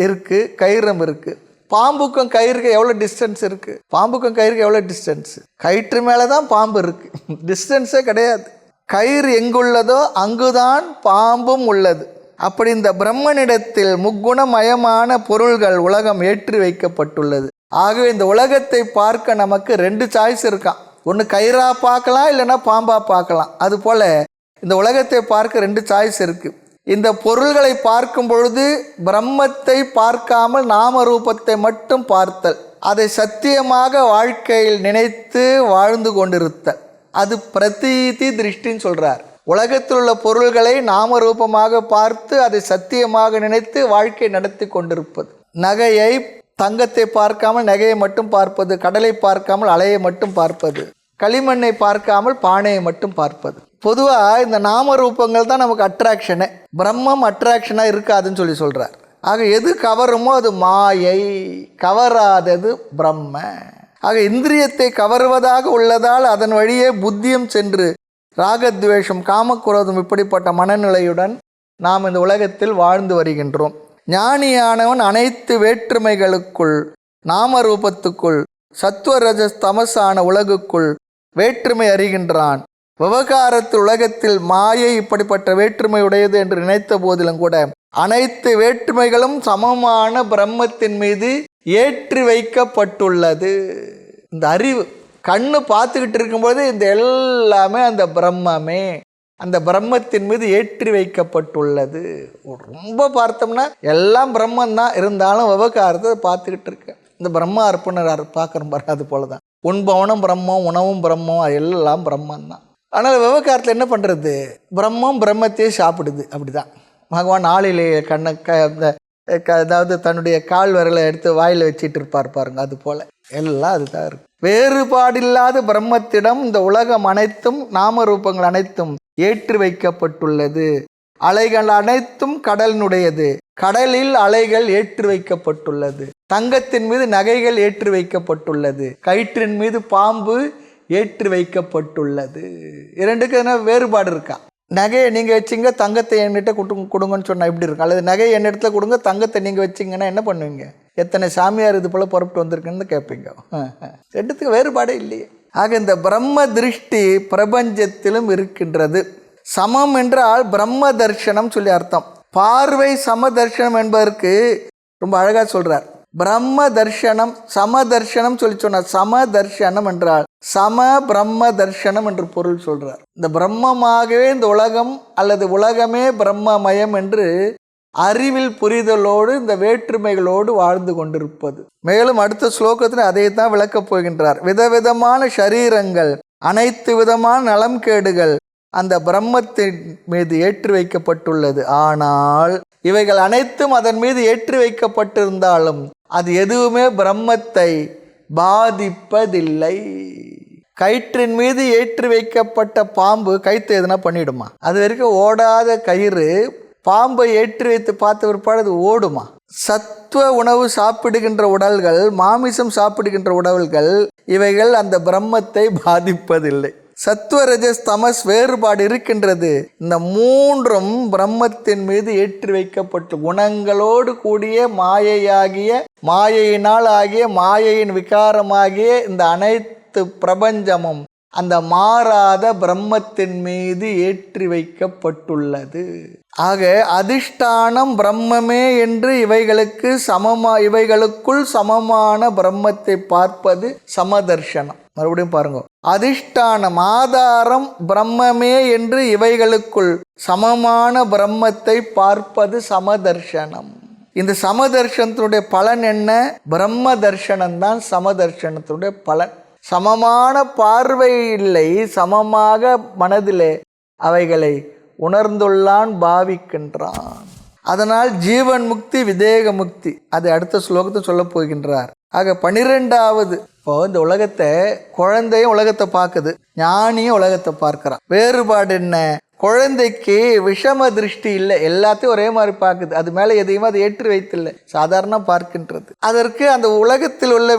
இருக்கு, கயிறும் இருக்கு. பாம்புக்கும் கயிறுக்கு எவ்வளோ டிஸ்டன்ஸ் இருக்கு? பாம்புக்கும் கயிறுக்கு எவ்வளோ டிஸ்டன்ஸ்? கயிற்று மேலே தான் பாம்பு இருக்கு, டிஸ்டன்ஸே கிடையாது. கயிறு எங்குள்ளதோ அங்குதான் பாம்பும் உள்ளது. அப்படி இந்த பிரம்மனிடத்தில் முக்குணமயமான பொருள்கள் உலகம் ஏற்றி வைக்கப்பட்டுள்ளது. ஆகவே இந்த உலகத்தை பார்க்க நமக்கு 2 சாய்ஸ் இருக்கான். ஒன்று கயிறா பார்க்கலாம், இல்லைன்னா பாம்பா பார்க்கலாம். அதுபோல் இந்த உலகத்தை பார்க்க 2 சாய்ஸ் இருக்குது. இந்த பொருள்களை பார்க்கும் பொழுது பிரம்மத்தை பார்க்காமல் நாம ரூபத்தை மட்டும் பார்த்தல், அதை சத்தியமாக வாழ்க்கையில் நினைத்து வாழ்ந்து கொண்டிருத்தல், அது பிரதீதி திருஷ்டின்னு சொல்கிறார். உலகத்தில் உள்ள பொருள்களை நாம ரூபமாக பார்த்து அதை சத்தியமாக நினைத்து வாழ்க்கை நடத்தி கொண்டிருப்பது. நகையை தங்கத்தை பார்க்காமல் நகையை மட்டும் பார்ப்பது, கடலை பார்க்காமல் அலையை மட்டும் பார்ப்பது, களிமண்ணை பார்க்காமல் பானையை மட்டும் பார்ப்பது. பொதுவாக இந்த நாம ரூபங்கள் தான் நமக்கு அட்ராக்ஷனு. பிரம்மம் அட்ராக்ஷனாக இருக்காதுன்னு சொல்லி சொல்கிறார். ஆக எது கவருமோ அது மாயை, கவராதது பிரம்ம. ஆக இந்திரியத்தை கவருவதாக உள்ளதால் அதன் வழியே புத்தியும் சென்று ராகத்வேஷம் காமக்குரோதம் இப்படிப்பட்ட மனநிலையுடன் நாம் இந்த உலகத்தில் வாழ்ந்து வருகின்றோம். ஞானியானவன் அனைத்து வேற்றுமைகளுக்குள் நாம ரூபத்துக்குள் சத்வரஜஸ் தமசான உலகுக்குள் வேற்றுமை அறிகின்றான். விவகாரத்தில் உலகத்தில் மாயை இப்படிப்பட்ட வேற்றுமை உடையது என்று நினைத்த போதிலும் கூட அனைத்து வேற்றுமைகளும் சமமான பிரம்மத்தின் மீது ஏற்றி வைக்கப்பட்டுள்ளது. இந்த அறிவு கண்ணு பார்த்துக்கிட்டு இருக்கும்போது இந்த எல்லாமே அந்த பிரம்மமே, அந்த பிரம்மத்தின் மீது ஏற்றி வைக்கப்பட்டுள்ளது. ரொம்ப பார்த்தோம்னா எல்லாம் பிரம்மந்தான், இருந்தாலும் விவகாரத்தை பார்த்துக்கிட்டு இருக்கேன். இந்த பிரம்ம அர்ப்பணர் பார்க்குறோம் பாரு, அது போல தான் உண்பவனும் பிரம்மம், உணவும் பிரம்மம், எல்லாம் பிரம்மந்தான். ஆனால் விவகாரத்தில் என்ன பண்ணுறது? பிரம்மம் பிரம்மத்தையே சாப்பிடுது. அப்படி தான் பகவான் ஆளிலே கண்ணை அதாவது தன்னுடைய கால் விரலை எடுத்து வாயில் வச்சிட்டு இருப்பார் பாருங்க, அது போல் எல்லாம் அதுதான் இருக்கு. வேறுபாடில்லாத பிரம்மத்திடம் இந்த உலகம் அனைத்தும் நாம ரூபங்கள் அனைத்தும் ஏற்றி வைக்கப்பட்டுள்ளது. அலைகள் அனைத்தும் கடலினுடையது, கடலில் அலைகள் ஏற்றி வைக்கப்பட்டுள்ளது. தங்கத்தின் மீது நகைகள் ஏற்றி வைக்கப்பட்டுள்ளது, கயிற்றின் மீது பாம்பு ஏற்றி வைக்கப்பட்டுள்ளது. இரண்டுக்கு என்ன வேறுபாடு இருக்கா? நகையை நீங்கள் வச்சிங்க, தங்கத்தை என்கிட்ட கொடுங்கன்னு சொன்னால் எப்படி இருக்கும்? அல்லது நகையை என் இடத்துல கொடுங்க, தங்கத்தை நீங்கள் வச்சிங்கன்னா என்ன பண்ணுவீங்க? எத்தனை சாமியார் இது போல் புறப்பட்டு வந்திருக்குன்னு கேட்பீங்க. ரெண்டுத்துக்கு வேறுபாடே இல்லையே. ஆக இந்த பிரம்ம திருஷ்டி பிரபஞ்சத்திலும் இருக்கின்றது. சமம் என்றால் பிரம்ம தர்ஷனம் சொல்லி அர்த்தம். பார்வை சம தர்ஷனம் என்பதற்கு ரொம்ப அழகாக சொல்கிறார். பிரம்ம தர்ஷனம் சம தர்ஷனம் சொல்லி சொன்னார். சம தர்ஷனம் என்றால் சம பிரம்ம தர்ஷனம் என்று பொருள் சொல்கிறார். இந்த பிரம்மமாகவே இந்த உலகம் அல்லது உலகமே பிரம்மமயம் என்று அறிவில் புரிதலோடு இந்த வேற்றுமைகளோடு வாழ்ந்து கொண்டிருப்பது. மேலும் அடுத்த ஸ்லோகத்தில் அதை தான் விளக்கப் போகின்றார். விதவிதமான ஷரீரங்கள், அனைத்து விதமான நலம் கேடுகள் அந்த பிரம்மத்தின் மீது ஏற்றி வைக்கப்பட்டுள்ளது. ஆனால் இவைகள் அனைத்தும் அதன் மீது ஏற்றி வைக்கப்பட்டிருந்தாலும் அது எதுவுமே பிரம்மத்தை பாதிப்பதில்லை. கயிற்றின் மீது ஏற்றி வைக்கப்பட்ட பாம்பு கயிற்று எதுனா பண்ணிடுமா? அது வரைக்கும் ஓடாத கயிறு பாம்பை ஏற்றி வைத்து பார்த்த பிற்பாடு அது ஓடுமா? சத்துவ உணவு சாப்பிடுகின்ற உடல்கள், மாமிசம் சாப்பிடுகின்ற உடல்கள், இவைகள் அந்த பிரம்மத்தை பாதிப்பதில்லை. சத்துவ ரஜஸ் தமஸ் வேறுபாடு இருக்கின்றது. இந்த மூன்றும் பிரம்மத்தின் மீது ஏற்றி வைக்கப்பட்டு குணங்களோடு கூடிய மாயையாகிய, மாயையினால் ஆகிய, மாயையின் விகாரமாகிய இந்த அனைத்து பிரபஞ்சமும் அந்த மாறாத பிரம்மத்தின் மீது ஏற்றி வைக்கப்பட்டுள்ளது. ஆக அதிஷ்டானம் பிரம்மமே என்று இவைகளுக்குள் சமமான பிரம்மத்தை பார்ப்பது சமதர்சனம். மறுபடியும் பாருங்க, அதிஷ்டானம் ஆதாரம் பிரம்மமே என்று இவைகளுக்குள் சமமான பிரம்மத்தை பார்ப்பது சமதர்சனம். இந்த சமதர்சனத்தினுடைய பலன் என்ன? பிரம்ம தர்சனம் தான் சமதர்சனத்தினுடைய பலன். சமமான பார்வை இல்லை, சமமாக மனதிலே அவைகளை உணர்ந்துள்ளான், பாவிக்கின்றான். அதனால் ஜீவன் முக்தி, விதேக முக்தி, அதை அடுத்த ஸ்லோகத்தை சொல்ல போகின்றார். ஆக 12வது, இப்போ இந்த உலகத்தை, குழந்தையும் உலகத்தை பார்க்குது, ஞானியும் உலகத்தை பார்க்கிறான். வேறுபாடு என்ன? குழந்தைக்கு விஷம திருஷ்டி இல்லை, எல்லாத்தையும் ஒரே மாதிரி பார்க்குது, அது மேலே எதையுமே அது ஏற்றி வைத்தில்லை, சாதாரண பார்க்கின்றது. அதற்கு அந்த உலகத்தில் உள்ள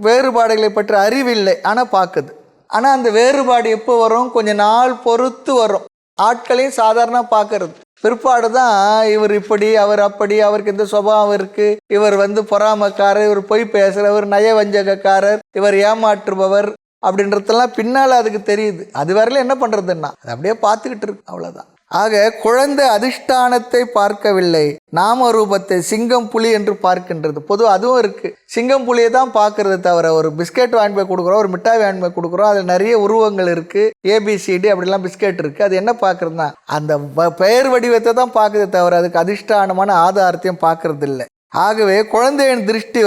வேறுபாடுகளை பற்றி அறிவில்லை, ஆனால் பார்க்குது. ஆனால் அந்த வேறுபாடு எப்போ வரும்? கொஞ்ச நாள் பொறுத்து வரும். ஆட்களையும் சாதாரண பார்க்கறது, பிற்பாடு தான் இவர் இப்படி, அவர் அப்படி, அவருக்கு இந்த சுபாவம் இருக்குது, இவர் பொறாமக்காரர், இவர் பொய் பேசுகிறவர், நயவஞ்சகக்காரர், இவர் ஏமாற்றுபவர் அப்படின்றதெல்லாம் பின்னால் அதுக்கு தெரியுது. அது வரையில என்ன பண்ணுறதுன்னா அது அப்படியே பார்த்துக்கிட்டு இருக்கு, அவ்வளோதான். ஆக குழந்தை அதிஷ்டானத்தை பார்க்கவில்லை, நாம ரூபத்தை, சிங்கம் புலி என்று பார்க்கின்றது. பொதுவாக அதுவும் இருக்குது, சிங்கம் புலியை தான் பார்க்கறது தவிர, ஒரு பிஸ்கெட் வாங்கி போய் கொடுக்குறோம், ஒரு மிட்டாய் வாங்கி போய் கொடுக்குறோம், அதில் நிறைய உருவங்கள் இருக்குது, ABCD அப்படிலாம் பிஸ்கெட் இருக்குது, அது என்ன பார்க்குறதுனா அந்த பெயர் வடிவத்தை தான் பார்க்குறதே தவிர அதுக்கு அதிஷ்டானமான ஆதாரத்தையும் பார்க்கறது இல்லை. ஆகவே குழந்தையின் திருஷ்டி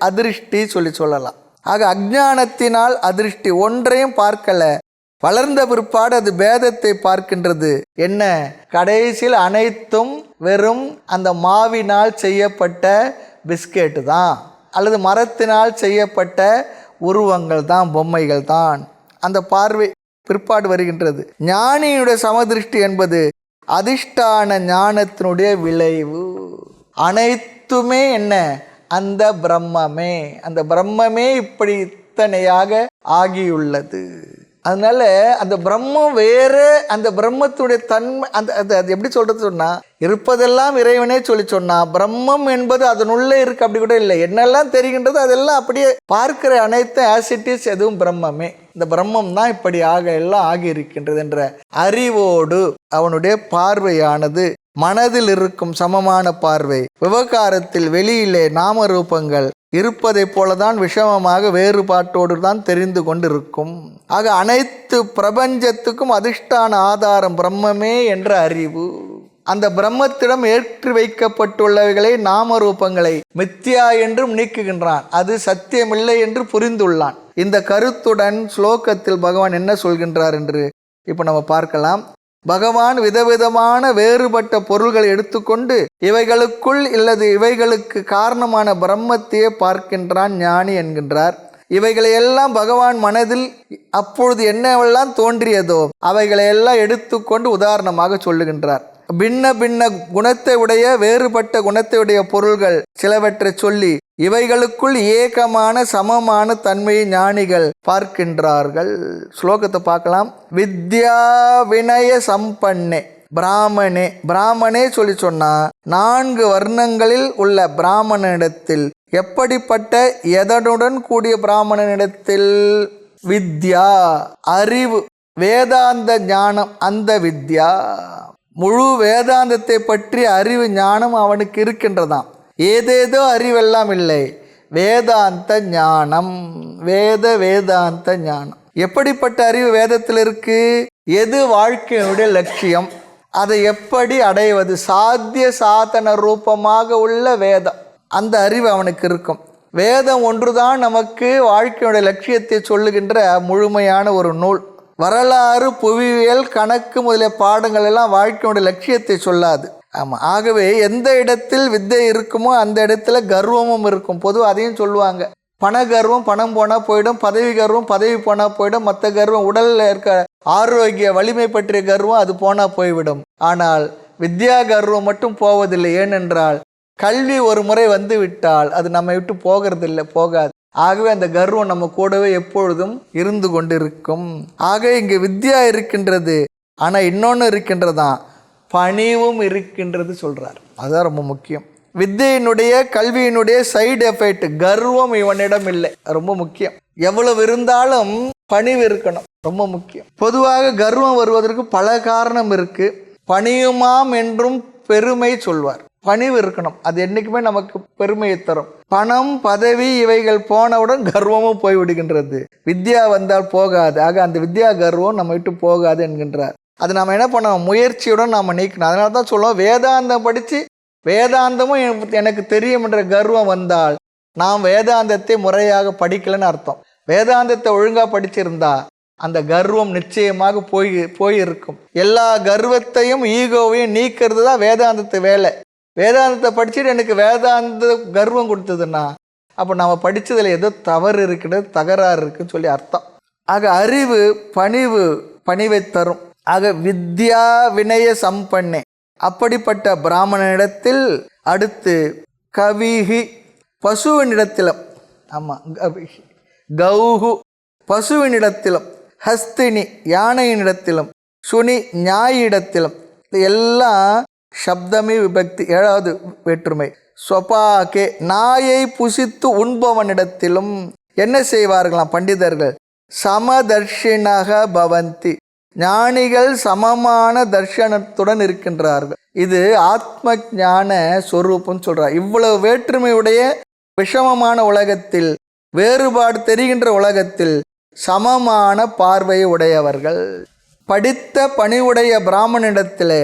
அதிருஷ்டி சொல்லலாம். ஆக அஞ்ஞானத்தினால் அதிருஷ்டி, ஒன்றையும் பார்க்கலை. வளர்ந்த பிற்பாடு அது பேதத்தை பார்க்கின்றது. என்ன? கடைசியில் அனைத்தும் வெறும் அந்த மாவினால் செய்யப்பட்ட பிஸ்கெட்டு தான், அல்லது மரத்தினால் செய்யப்பட்ட உருவங்கள் தான், பொம்மைகள் தான். அந்த பார்வை பிற்பாடு வருகின்றது. ஞானியுடைய சமதிருஷ்டி என்பது அதிஷ்டான ஞானத்தினுடைய விளைவு. அனைத்துமே என்ன? அந்த பிரம்மமே. அந்த பிரம்மமே இப்படி இத்தனையாக ஆகியுள்ளது. அதனால அந்த பிரம்மம் வேறு, அந்த பிரம்மத்துடைய தன்மை, அது எப்படி சொல்றது சொன்னா, இருப்பதெல்லாம் இறைவனே சொன்னா, பிரம்மம் என்பது அதனுள்ளே இருக்கு அப்படி கூட இல்லை. என்னெல்லாம் தெரிகின்றது அதெல்லாம் அப்படியே பார்க்கிற அனைத்து ஆசிட்டிஸ் எதுவும் பிரம்மமே. இந்த பிரம்மம் தான் இப்படி எல்லாம் ஆகி இருக்கின்றது என்ற அறிவோடு அவனுடைய பார்வையானது மனதில் இருக்கும் சமமான பார்வை. விவகாரத்தில் வெளியிலே நாம ரூபங்கள் இருப்பதை போலதான் விஷமமாக வேறுபாட்டோடு தான் தெரிந்து கொண்டிருக்கும். ஆக அனைத்து பிரபஞ்சத்துக்கும் அதிஷ்டான ஆதாரம் பிரம்மமே என்ற அறிவு. அந்த பிரம்மத்திடம் ஏற்றி வைக்கப்பட்டுள்ளவைகளை நாம ரூபங்களை மித்யா என்றும் நீக்குகின்றான். அது சத்தியமில்லை என்று புரிந்துள்ளான். இந்த கருத்துடன் ஸ்லோகத்தில் பகவான் என்ன சொல்கின்றார் என்று இப்போ நம்ம பார்க்கலாம். பகவான் விதவிதமான வேறுபட்ட பொருள்களை எடுத்துக்கொண்டு இவைகளுக்குள் இல்லது இவைகளுக்கு காரணமான பிரம்மத்தையே பார்க்கின்றான் ஞானி என்கின்றார். இவைகளையெல்லாம் பகவான் மனதில் அப்பொழுது என்னவெல்லாம் தோன்றியதோ அவைகளையெல்லாம் எடுத்துக்கொண்டு உதாரணமாக சொல்லுகின்றார். பின்ன பின்ன குணத்தை உடைய, வேறுபட்ட குணத்தை உடைய பொருள்கள் சிலவற்றை சொல்லி இவைகளுக்குள் ஏகமான சமமான தன்மையை ஞானிகள் பார்க்கின்றார்கள். ஸ்லோகத்தை பார்க்கலாம். வித்யா வினய சம்பன்னே பிராமணே. பிராமணே சொன்னா 4 வர்ணங்களில் உள்ள பிராமணனிடத்தில், எப்படிப்பட்ட எதனுடன் கூடிய பிராமணனிடத்தில்? வித்யா அறிவு, வேதாந்த ஞானம், அந்த வித்யா முழு வேதாந்தத்தை பற்றி அறிவு ஞானம் அவனுக்கு இருக்கின்றதாம். ஏதேதோ அறிவெல்லாம் இல்லை, வேதாந்த ஞானம், வேதாந்த ஞானம். எப்படிப்பட்ட அறிவு வேதத்தில் இருக்கு? எது வாழ்க்கையினுடைய லட்சியம், அதை எப்படி அடைவது, சாத்திய சாதன ரூபமாக உள்ள வேதம், அந்த அறிவு அவனுக்கு இருக்கும். வேதம் ஒன்றுதான் நமக்கு வாழ்க்கையுடைய லட்சியத்தை சொல்லுகின்ற முழுமையான ஒரு நூல். வரலாறு, புவியியல், கணக்கு முதலிய பாடங்கள் எல்லாம் வாழ்க்கையுடைய லட்சியத்தை சொல்லாது. ஆமாம். ஆகவே எந்த இடத்தில் வித்தை இருக்குமோ அந்த இடத்துல கர்வமும் இருக்கும். பொதுவாக அதையும் சொல்லுவாங்க. பண கர்வம் பணம் போனால் போயிடும், பதவி கர்வம் பதவி போனால் போயிடும், மற்ற கர்வம் உடலில் இருக்க ஆரோக்கிய வலிமை பற்றிய கர்வம் அது போனால் போய்விடும். ஆனால் வித்யா கர்வம் மட்டும் போவதில்லை. ஏனென்றால் கல்வி ஒரு முறை வந்து விட்டால் அது நம்மை விட்டு போகிறதில்லை, போகாது. ஆகவே அந்த கர்வம் நம்ம கூடவே எப்பொழுதும் இருந்து கொண்டிருக்கும். ஆக இங்கு வித்யா இருக்கின்றது, ஆனால் இன்னொன்று இருக்கின்றதான், பணிவும் இருக்கின்றது சொல்கிறார். அதுதான் ரொம்ப முக்கியம். வித்தையினுடைய கல்வியினுடைய சைடு எஃபெக்ட் கர்வம் இவனிடம் இல்லை, ரொம்ப முக்கியம். எவ்வளவு இருந்தாலும் பணிவு இருக்கணும், ரொம்ப முக்கியம். பொதுவாக கர்வம் வருவதற்கு பல காரணம் இருக்கு. பணியுமாம் என்றும் பெருமை சொல்வார். பணிவு இருக்கணும், அது என்றைக்குமே நமக்கு பெருமையை தரும். பணம் பதவி இவைகள் போனவுடன் கர்வமும் போய்விடுகின்றது, வித்யா வந்தால் போகாது. ஆக அந்த வித்யா கர்வம் நம்ம விட்டு போகாது என்கின்றார். அது நம்ம என்ன பண்ணணும், முயற்சியுடன் நாம் நீக்கணும். அதனால தான் சொல்லுவோம், வேதாந்தம் படித்து வேதாந்தமும் எனக்கு தெரியும் என்ற கர்வம் வந்தால் நாம் வேதாந்தத்தை முறையாக படிக்கலைன்னு அர்த்தம். வேதாந்தத்தை ஒழுங்காக படிச்சிருந்தா அந்த கர்வம் நிச்சயமாக போயிருக்கும். எல்லா கர்வத்தையும் ஈகோவையும் நீக்கிறது தான் வேதாந்தத்து வேலை. வேதாந்தத்தை படிச்சுட்டு எனக்கு வேதாந்த கர்வம் கொடுத்ததுன்னா அப்போ நம்ம படித்ததில் ஏதோ தவறு இருக்கிறது, தகராறு இருக்குன்னு சொல்லி அர்த்தம். ஆக அறிவு பணிவை தரும். ஆக வித்யா வினய சம்பன்னே, அப்படிப்பட்ட பிராமணனிடத்தில், அடுத்து கவிஹி பசுவினிடத்திலும், ஆமாம் கவிஹி கௌஹு பசுவினிடத்திலும், ஹஸ்தினி யானையினிடத்திலும், சுனி ஞாயிடத்திலும், எல்லாம் சப்தமே விபக்தி, 7வது வேற்றுமை. ஸ்வபாகே நாயை புசித்து உண்பவனிடத்திலும் என்ன செய்வார்களாம் பண்டிதர்கள், சமதர்ஷினக பவந்தி, ஞானிகள் சமமான தர்ஷனத்துடன் இருக்கின்றார்கள். இது ஆத்ம ஞான சொரூபம் சொல்றார். இவ்வளவு வேற்றுமையுடைய விஷமமான உலகத்தில், வேறுபாடு தெரிகின்ற உலகத்தில் சமமான பார்வையை உடையவர்கள். படித்த பணிவுடைய பிராமணிடத்திலே,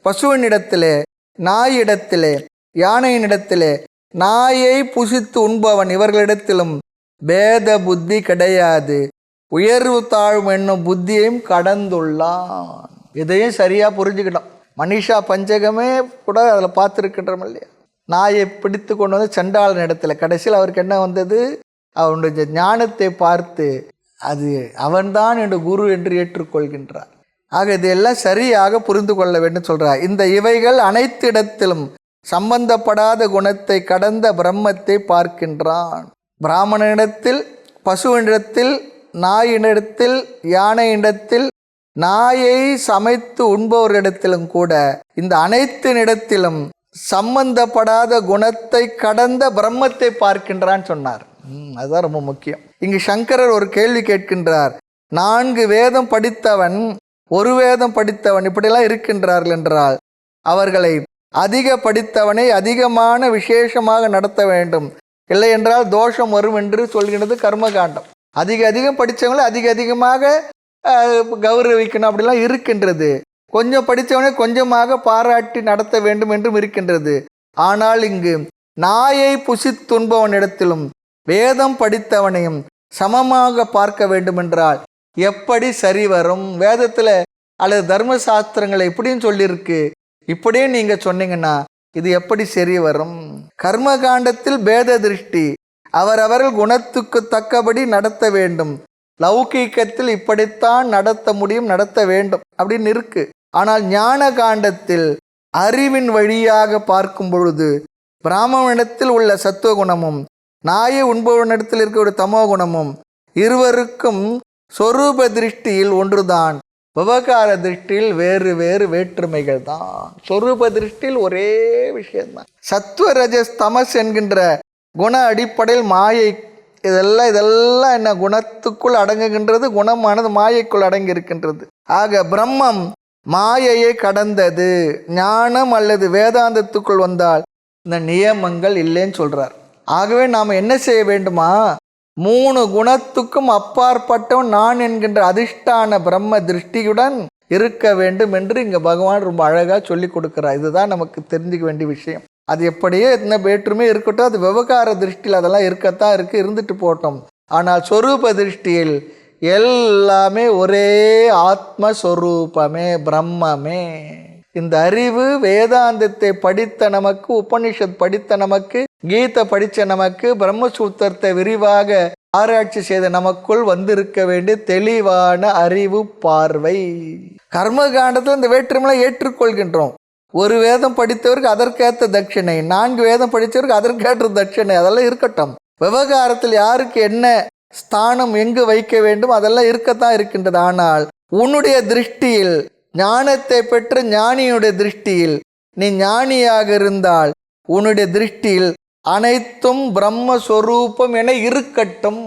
பசுவினிடத்திலே, நாயிடத்திலே, யானையினிடத்திலே, நாயை புசித்து உண்பவன் இவர்களிடத்திலும் பேத புத்தி கிடையாது, உயர்வு தாழ்வு என்னும் புத்தியையும் கடந்துள்ளான். இதையும் சரியாக புரிஞ்சுக்கிட்டோம். மனிஷா பஞ்சகமே கூட அதில் பார்த்துருக்கின்றோம் இல்லையா. நாயை பிடித்து கொண்டு வந்து சண்டாளன் இடத்துல கடைசியில் அவருக்கு என்ன வந்தது, அவனுடைய ஞானத்தை பார்த்து அது அவன்தான் என்று குரு என்று ஏற்றுக்கொள்கின்றார். ஆக இதையெல்லாம் சரியாக புரிந்து கொள்ள வேண்டும் சொல்கிறார். இந்த இவைகள் அனைத்து இடத்திலும் சம்பந்தப்படாத குணத்தை கடந்த பிரம்மத்தை பார்க்கின்றான். பிராமணனிடத்தில், பசுவினிடத்தில், நாயினிடத்தில், யானையிடத்தில், நாயை சமைத்து உண்பவரிடத்திலும் கூட இந்த அனைத்தினிடத்திலும் சம்பந்தப்படாத குணத்தை கடந்த பிரம்மத்தை பார்க்கின்றான் சொன்னார். அதுதான் ரொம்ப முக்கியம். இங்கு சங்கரர் ஒரு கேள்வி கேட்கின்றார். 4 வேதம் படித்தவன், 1 வேதம் படித்தவன் இப்படியெல்லாம் இருக்கின்றார்கள் என்றால் அவர்களை அதிக படித்தவனை அதிகமான விசேஷமாக நடத்த வேண்டும், இல்லை என்றால் தோஷம் வரும் என்று சொல்கிறது கர்மகாண்டம். அதிகம் படித்தவங்களை அதிகமாக கௌரவிக்கணும் அப்படிலாம் இருக்கின்றது. கொஞ்சம் படித்தவனை கொஞ்சமாக பாராட்டி நடத்த வேண்டும் என்றும் இருக்கின்றது. ஆனால் இங்கு நாயை புசித்துண்பவனிடத்திலும் வேதம் படித்தவனையும் சமமாக பார்க்க வேண்டுமென்றால் எப்படி சரி வரும்? வேதத்தில் அல்லது தர்மசாஸ்திரங்களை இப்படின்னு சொல்லியிருக்கு, இப்படியே நீங்கள் சொன்னீங்கன்னா இது எப்படி சரி வரும்? கர்மகாண்டத்தில் பேத திருஷ்டி, அவரவர்கள் குணத்துக்கு தக்கபடி நடத்த வேண்டும். லௌகீகத்தில் இப்படித்தான் நடத்த முடியும், நடத்த வேண்டும் அப்படின்னு இருக்கு. ஆனால் ஞான காண்டத்தில் அறிவின் வழியாக பார்க்கும் பொழுது பிராமணனிடத்தில் உள்ள சத்துவகுணமும் நாயை உண்பவனிடத்தில் இருக்க ஒரு தமோ குணமும் இருவருக்கும் சொரூப திருஷ்டியில் ஒன்றுதான், விவகார திருஷ்டியில் வேறு வேறு வேற்றுமைகள் தான். சொரூப திருஷ்டியில் ஒரே விஷயம்தான். சத்வரஜஸ் தமஸ் என்கின்ற குண அடிப்படையில் மாயை, இதெல்லாம் என்ன குணத்துக்குள் அடங்குகின்றது, குணமானது மாயைக்குள் அடங்கி இருக்கின்றது. ஆக பிரம்மம் மாயையை கடந்தது. ஞானம் அல்லது வேதாந்தத்துக்குள் வந்தால் இந்த நியமங்கள் இல்லைன்னு சொல்றார். ஆகவே நாம் என்ன செய்ய வேண்டுமா, 3 குணத்துக்கும் அப்பாற்பட்டவன் நான் என்கின்ற அதிஷ்டான பிரம்ம திருஷ்டியுடன் இருக்க வேண்டும் என்று இங்கே பகவான் ரொம்ப அழகாக சொல்லி கொடுக்குறார். இதுதான் நமக்கு தெரிஞ்சுக்க வேண்டிய விஷயம். அது எப்படியே என்ன வேற்றுமே இருக்கட்டும், அது விவகார திருஷ்டியில் அதெல்லாம் இருக்கத்தான் இருக்குது, இருந்துட்டு போட்டோம். ஆனால் சொரூப திருஷ்டியில் எல்லாமே ஒரே ஆத்மஸ்வரூபமே, பிரம்மமே. இந்த அறிவு வேதாந்தத்தை படித்த நமக்கு, உபனிஷத் படித்த நமக்கு, கீதை படித்த நமக்கு, பிரம்மசூத்திரத்தை விரிவாக ஆராய்ச்சி செய்த நமக்குள் வந்திருக்க வேண்டிய தெளிவான அறிவு பார்வை. கர்மகாண்டத்தில் இந்த வேற்றுமையை ஏற்றுக்கொள்கின்றோம். ஒரு வேதம் படித்தவருக்கு அதற்கேற்ற தட்சிணை, 4 வேதம் படித்தவருக்கு அதற்கேற்ற தட்சிணை, அதெல்லாம் இருக்கட்டும். விவகாரத்தில் யாருக்கு என்ன ஸ்தானம் எங்கு வைக்க வேண்டும் அதெல்லாம் இருக்கத்தான் இருக்கின்றது. ஆனால் உன்னுடைய திருஷ்டியில், ஞானத்தை பெற்ற ஞானியுடைய திருஷ்டியில், நீ ஞானியாக இருந்தால் உன்னுடைய திருஷ்டியில் அனைத்தும் பிரம்மஸ்வரூபம் என இருக்கட்டும்.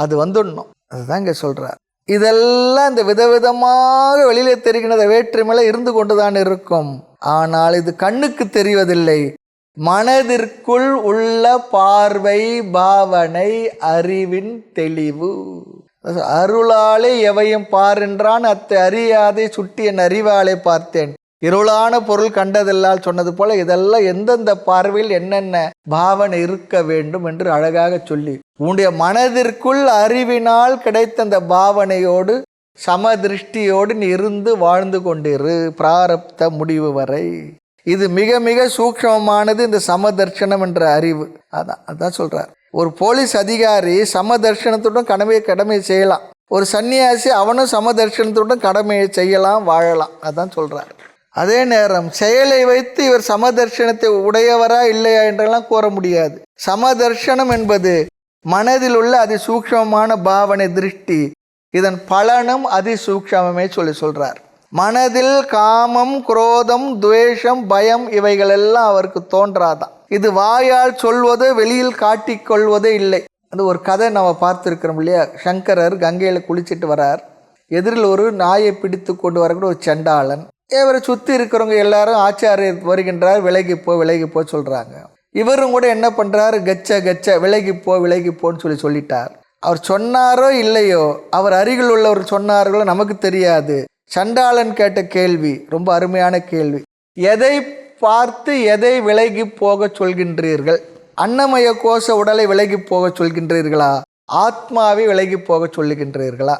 அது வந்துடணும். அதுதான் இங்கே சொல்கிறார். இதெல்லாம் இந்த விதவிதமாக வெளியிலே தெரிகின்ற வேற்றுமையில இருந்து கொண்டுதான் இருக்கும். ஆனால் இது கண்ணுக்கு தெரிவதில்லை. மனதிற்குள் உள்ள பார்வை, பாவனை, அறிவின் தெளிவு. அருளாலே எவையும் பாரென்றான், அத்தை அறியாதை சுட்டி என் அறிவாலே பார்த்தேன், இருளான பொருள் கண்டதெல்லாம் சொன்னது போல இதெல்லாம் எந்தெந்த பார்வையில் என்னென்ன பாவனை இருக்க வேண்டும் என்று அழகாக சொல்லி, உன்னுடைய மனதிற்குள் அறிவினால் கிடைத்த அந்த பாவனையோடு சமதிருஷ்டியோடு நீ இருந்து வாழ்ந்து கொண்டிரு பிராரப்த முடிவு வரை. இது மிக மிக சூக்ஷ்மமானது, இந்த சமதர்ஷனம் என்ற அறிவு. அதான் சொல்றார். ஒரு போலீஸ் அதிகாரி சமதர்ஷனத்துடன் கடமையை செய்யலாம். ஒரு சன்னியாசி அவனும் சமதர்ஷனத்துடன் கடமையை செய்யலாம், வாழலாம். அதான் சொல்றார். அதே நேரம் செயலை வைத்து இவர் சமதர்ஷனத்தை உடையவரா இல்லையா என்றெல்லாம் கூற முடியாது. சமதர்ஷனம் என்பது மனதில் உள்ள அதிசூக்ஷமமான பாவனை, திருஷ்டி. இதன் பலனும் அதிசூக்ஷமே சொல்றார். மனதில் காமம், குரோதம், துவேஷம், பயம் இவைகள் எல்லாம் அவருக்கு தோன்றாதான். இது வாயால் சொல்வதோ வெளியில் காட்டிக்கொள்வதே இல்லை. அது ஒரு கதை நம்ம பார்த்துருக்கிறோம் இல்லையா? சங்கரர் கங்கையில் குளிச்சுட்டு வரார். எதிரில் ஒரு நாயை பிடித்து கொண்டு வரக்கூடிய ஒரு சண்டாளன். இவரை சுற்றி இருக்கிறவங்க எல்லாரும் ஆச்சாரியர் வருகின்றார், விலகிப்போ சொல்கிறாங்க. இவரும் கூட என்ன பண்ணுறாரு, கச்ச விலகிப்போன்னு சொல்லிட்டார். அவர் சொன்னாரோ இல்லையோ, அவர் அருகில் உள்ளவர் சொன்னார்களோ நமக்கு தெரியாது. சண்டாளன் கேட்ட கேள்வி ரொம்ப அருமையான கேள்வி. எதை பார்த்து எதை விலகி போக சொல்கின்றீர்கள்? அன்னமய கோஷ உடலை விலகி போக சொல்கின்றீர்களா, ஆத்மாவை விலகி போக சொல்லுகின்றீர்களா?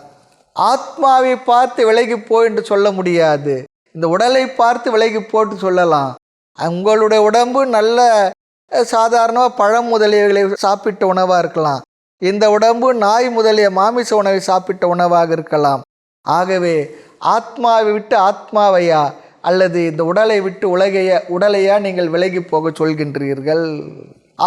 ஆத்மாவை பார்த்து விலகி போ என்று சொல்ல முடியாது. இந்த உடலை பார்த்து விலகி போட்டு சொல்லலாம். உங்களுடைய உடம்பு நல்ல சாதாரணமாக பழம் முதலியவைகளை சாப்பிட்ட உணவாக இருக்கலாம். இந்த உடம்பு நாய் முதலிய மாமிச உணவை சாப்பிட்ட உணவாக இருக்கலாம். ஆகவே ஆத்மாவை விட்டு ஆத்மாவையா அல்லது இந்த உடலை விட்டு உடலையா நீங்கள் விலகி போக சொல்கின்றீர்கள்?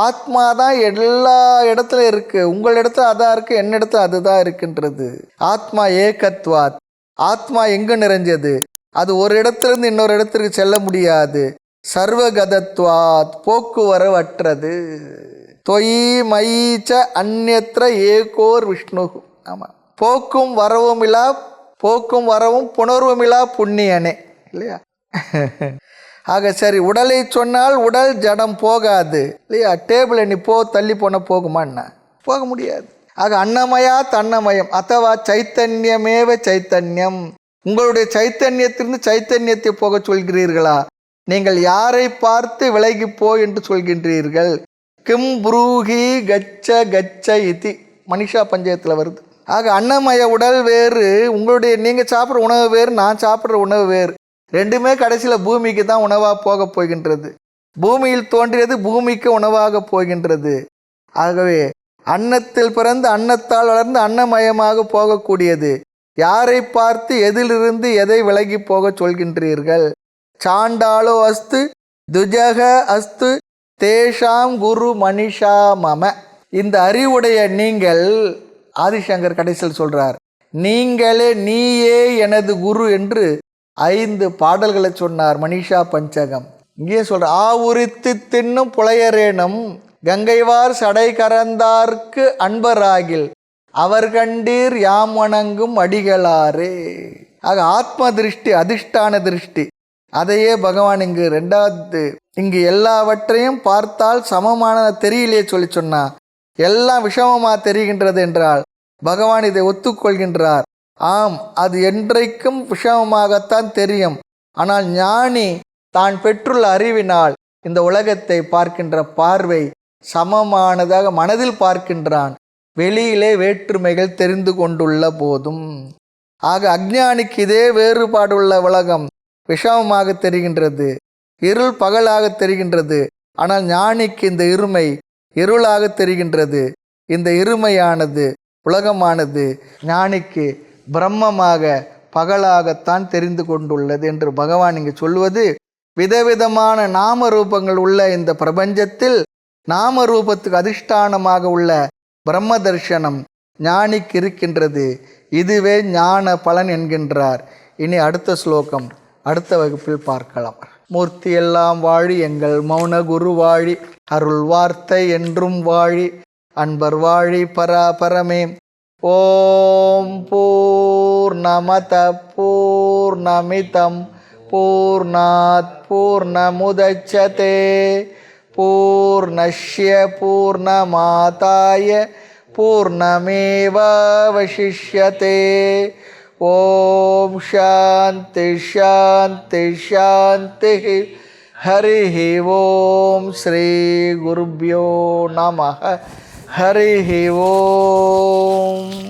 ஆத்மா தான் எல்லா இடத்துலையும் இருக்குது. உங்கள் இடத்துல அதான் இருக்குது, என்னிடத்துல அதுதான் இருக்கின்றது. ஆத்மா ஏகத்வாத். ஆத்மா எங்கு நிறைஞ்சது? அது ஒரு இடத்திலிருந்து இன்னொரு இடத்திற்கு செல்ல முடியாது. சர்வகதத்வாத், போக்குவரவு அற்றது. தொயி மயீச்ச அந்நியத்திர ஏகோர் விஷ்ணு. ஆமாம், போக்கும் வரவும் புணர்வுமில்லா புண்ணியனே இல்லையா? ஆக சரி, உடலை சொன்னால் உடல் ஜடம் போகாது இல்லையா? டேபிள் நீ தள்ளி போகுமான்னா போக முடியாது. ஆக அன்னமயா தன்னமயம் அத்தவா சைத்தன்யமேவ சைத்தன்யம். உங்களுடைய சைத்தன்யத்திலிருந்து சைத்தன்யத்தை போக சொல்கிறீர்களா? நீங்கள் யாரை பார்த்து விலகி போ என்று சொல்கின்றீர்கள்? கிம் புரூஹி கச்ச இதி மனிஷா பஞ்சயத்தில் வருது. ஆக அன்னமய உடல் வேறு, உங்களுடைய நீங்கள் சாப்பிட்ற உணவு வேறு, நான் சாப்பிட்ற உணவு வேறு. ரெண்டுமே கடைசியில் பூமிக்கு தான் உணவாக போக போகின்றது. பூமியில் தோன்றியது பூமிக்கு உணவாக போகின்றது. ஆகவே அன்னத்தில் பிறந்து அன்னத்தால் வளர்ந்து அன்னமயமாக போகக்கூடியது. யாரை பார்த்து எதிலிருந்து எதை விலகி போக சொல்கின்றீர்கள்? சாண்டாலோ அஸ்து துஜக அஸ்து தேஷாம் குரு மனிஷா மம. இந்த அறிவுடைய நீங்கள், ஆதிசங்கர் கடைசியில் சொல்றார், நீயே எனது குரு என்று 5 பாடல்களை சொன்னார் மனிஷா பஞ்சகம். இங்கே சொல்ற, ஆவுரித்து தின்னும் புலையரேனும் கங்கைவார் சடை கரந்தார்க்கு அன்பராகில் அவர் கண்டீர் யாம் வணங்கும் அடிகளாரே. ஆக ஆத்ம திருஷ்டி, அதிஷ்டான திருஷ்டி, அதையே பகவான் இங்கு 2வது, இங்கு எல்லாவற்றையும் பார்த்தால் சமமான தெரியலையே சொன்னா எல்லாம் விஷமமாக தெரிகின்றது என்றால் பகவான் இதை ஒத்துக்கொள்கின்றார். ஆம், அது என்றைக்கும் விஷமமாகத்தான் தெரியும். ஆனால் ஞானி தான் பெற்றுள்ள அறிவினால் இந்த உலகத்தை பார்க்கின்ற பார்வை சமமானதாக மனதில் பார்க்கின்றான். வெளியிலே வேற்றுமைகள் தெரிந்து கொண்டுள்ள போதும். ஆக அஞ்ஞானிக்கு இதே வேறுபாடுள்ள உலகம் விஷமமாக தெரிகின்றது, இருள் பகலாக தெரிகின்றது. ஆனால் ஞானிக்கு இந்த இருமை இருளாக தெரிகின்றது. இந்த இருமையானது, உலகமானது ஞானிக்கு பிரம்மமாக பகலாகத்தான் தெரிந்து கொண்டுள்ளது என்று பகவான் இங்கு சொல்வது விதவிதமான நாம ரூபங்கள் உள்ள இந்த பிரபஞ்சத்தில் நாம ரூபத்துக்கு அதிஷ்டானமாக உள்ள பிரம்ம தரிசனம் ஞானிக்கு இருக்கின்றது. இதுவே ஞான பலன் என்கின்றார். இனி அடுத்த ஸ்லோகம் அடுத்த வகுப்பில் பார்க்கலாம். மூர்த்தி எல்லாம் வாழி, எங்கள் மௌன குரு வாழி, அருள் வார்த்தை என்றும் வாழி, அன்பர் வாழி பராபரமே. ஓம் பூர்ணமத பூர்ணமிதம் பூர்ணாத் பூர்ணமுதச்யதே பூர்ணஸ்ய பூர்ணமாதாய பூர்ணமேவாவசிஷ்யதே. ஓம் சாந்தி சாந்தி சாந்தி. ஹரி ஓம் ஸ்ரீ குருப்யோ நமः. ஹரி ஓம்.